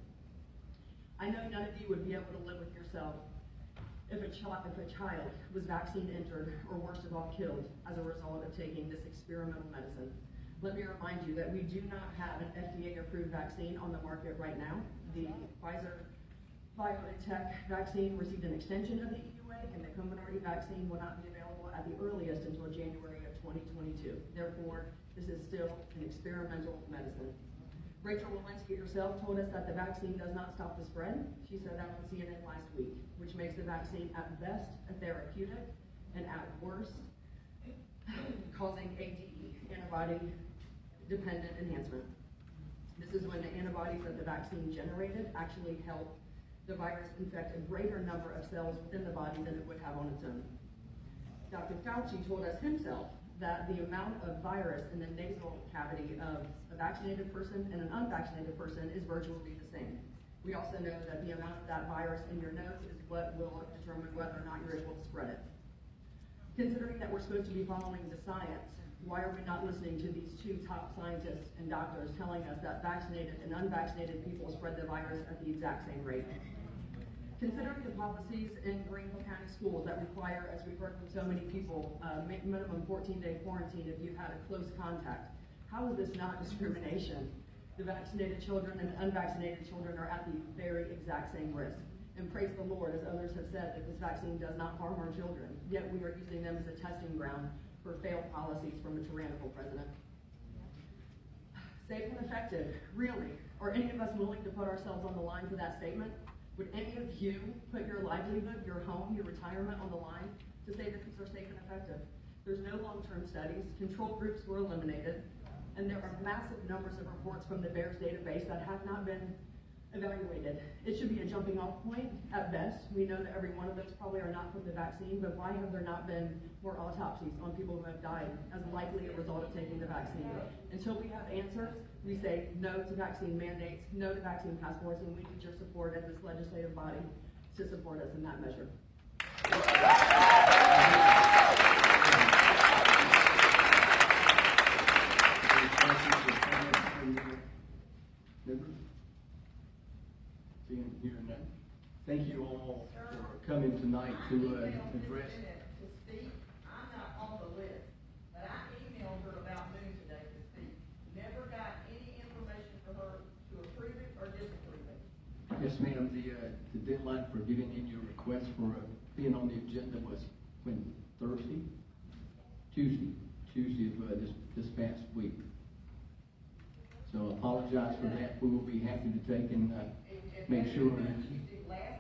I know none of you would be able to live with yourself if a child was vaccine entered, or worst of all, killed as a result of taking this experimental medicine. Let me remind you that we do not have an FDA-approved vaccine on the market right now. The Pfizer-BioNTech vaccine received an extension of the EUA, and the Comirnaty vaccine will not be available at the earliest until January of 2022. Therefore, this is still an experimental medicine. Rachel Walensky herself told us that the vaccine does not stop the spread. She said that on CNN last week, which makes the vaccine at best a therapeutic and at worst causing ADE, antibody-dependent enhancement. This is when the antibodies that the vaccine generated actually help the virus infect a greater number of cells within the body than it would have on its own. Dr. Fauci told us himself that the amount of virus in the nasal cavity of a vaccinated person and an unvaccinated person is virtually the same. We also know that the amount of that virus in your nose is what will determine whether or not you're able to spread it. Considering that we're supposed to be following the science, why are we not listening to these two top scientists and doctors telling us that vaccinated and unvaccinated people spread the virus at the exact same rate? Considering the policies in Greenville County schools that require, as we've heard from so many people, minimum 14-day quarantine if you've had a close contact, how is this not discrimination? The vaccinated children and unvaccinated children are at the very exact same risk. And praise the Lord, as others have said, that this vaccine does not harm our children, yet we are using them as a testing ground for failed policies from a tyrannical president. Safe and effective, really? Are any of us willing to put ourselves on the line for that statement? Would any of you put your livelihood, your home, your retirement on the line to say that these are safe and effective? There's no long-term studies, control groups were eliminated, and there are massive numbers of reports from the VAERS database that have not been evaluated. It should be a jumping off point at best. We know that every one of those probably are not from the vaccine, but why have there not been more autopsies on people who have died as likely a result of taking the vaccine? Until we have answers, we say no to vaccine mandates, no to vaccine passports, and we need your support as this legislative body to support us in that measure. Seeing here and none. Thank you all for coming tonight to address. I'm not on the list, but I emailed her about noon today to speak. Never got any information from her to approve it or disapprove it. Yes, ma'am. The deadline for getting in your request for being on the agenda was when? Thursday? Tuesday of this past week. So apologize for that. We will be happy to take and make sure.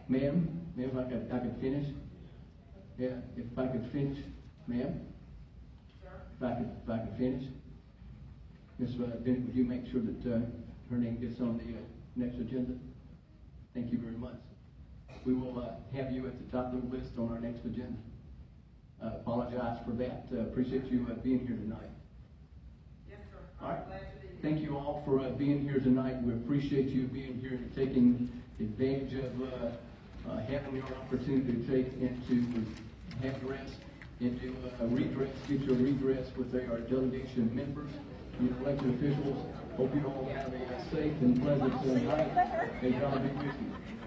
Ma'am, if I could finish. Yeah, if I could finish, ma'am. If I could finish. Ms. Bennett, would you make sure that her name gets on the next agenda? Thank you very much. We will have you at the top of the list on our next agenda. Apologize for that. Appreciate you being here tonight. Yes, sir. All right. Thank you all for being here tonight. We appreciate you being here and taking advantage of having your opportunity to take and to have rest and to redress, get your redress with our delegation members. you elected officials. Hope you all have a safe and pleasant night, and God be with you.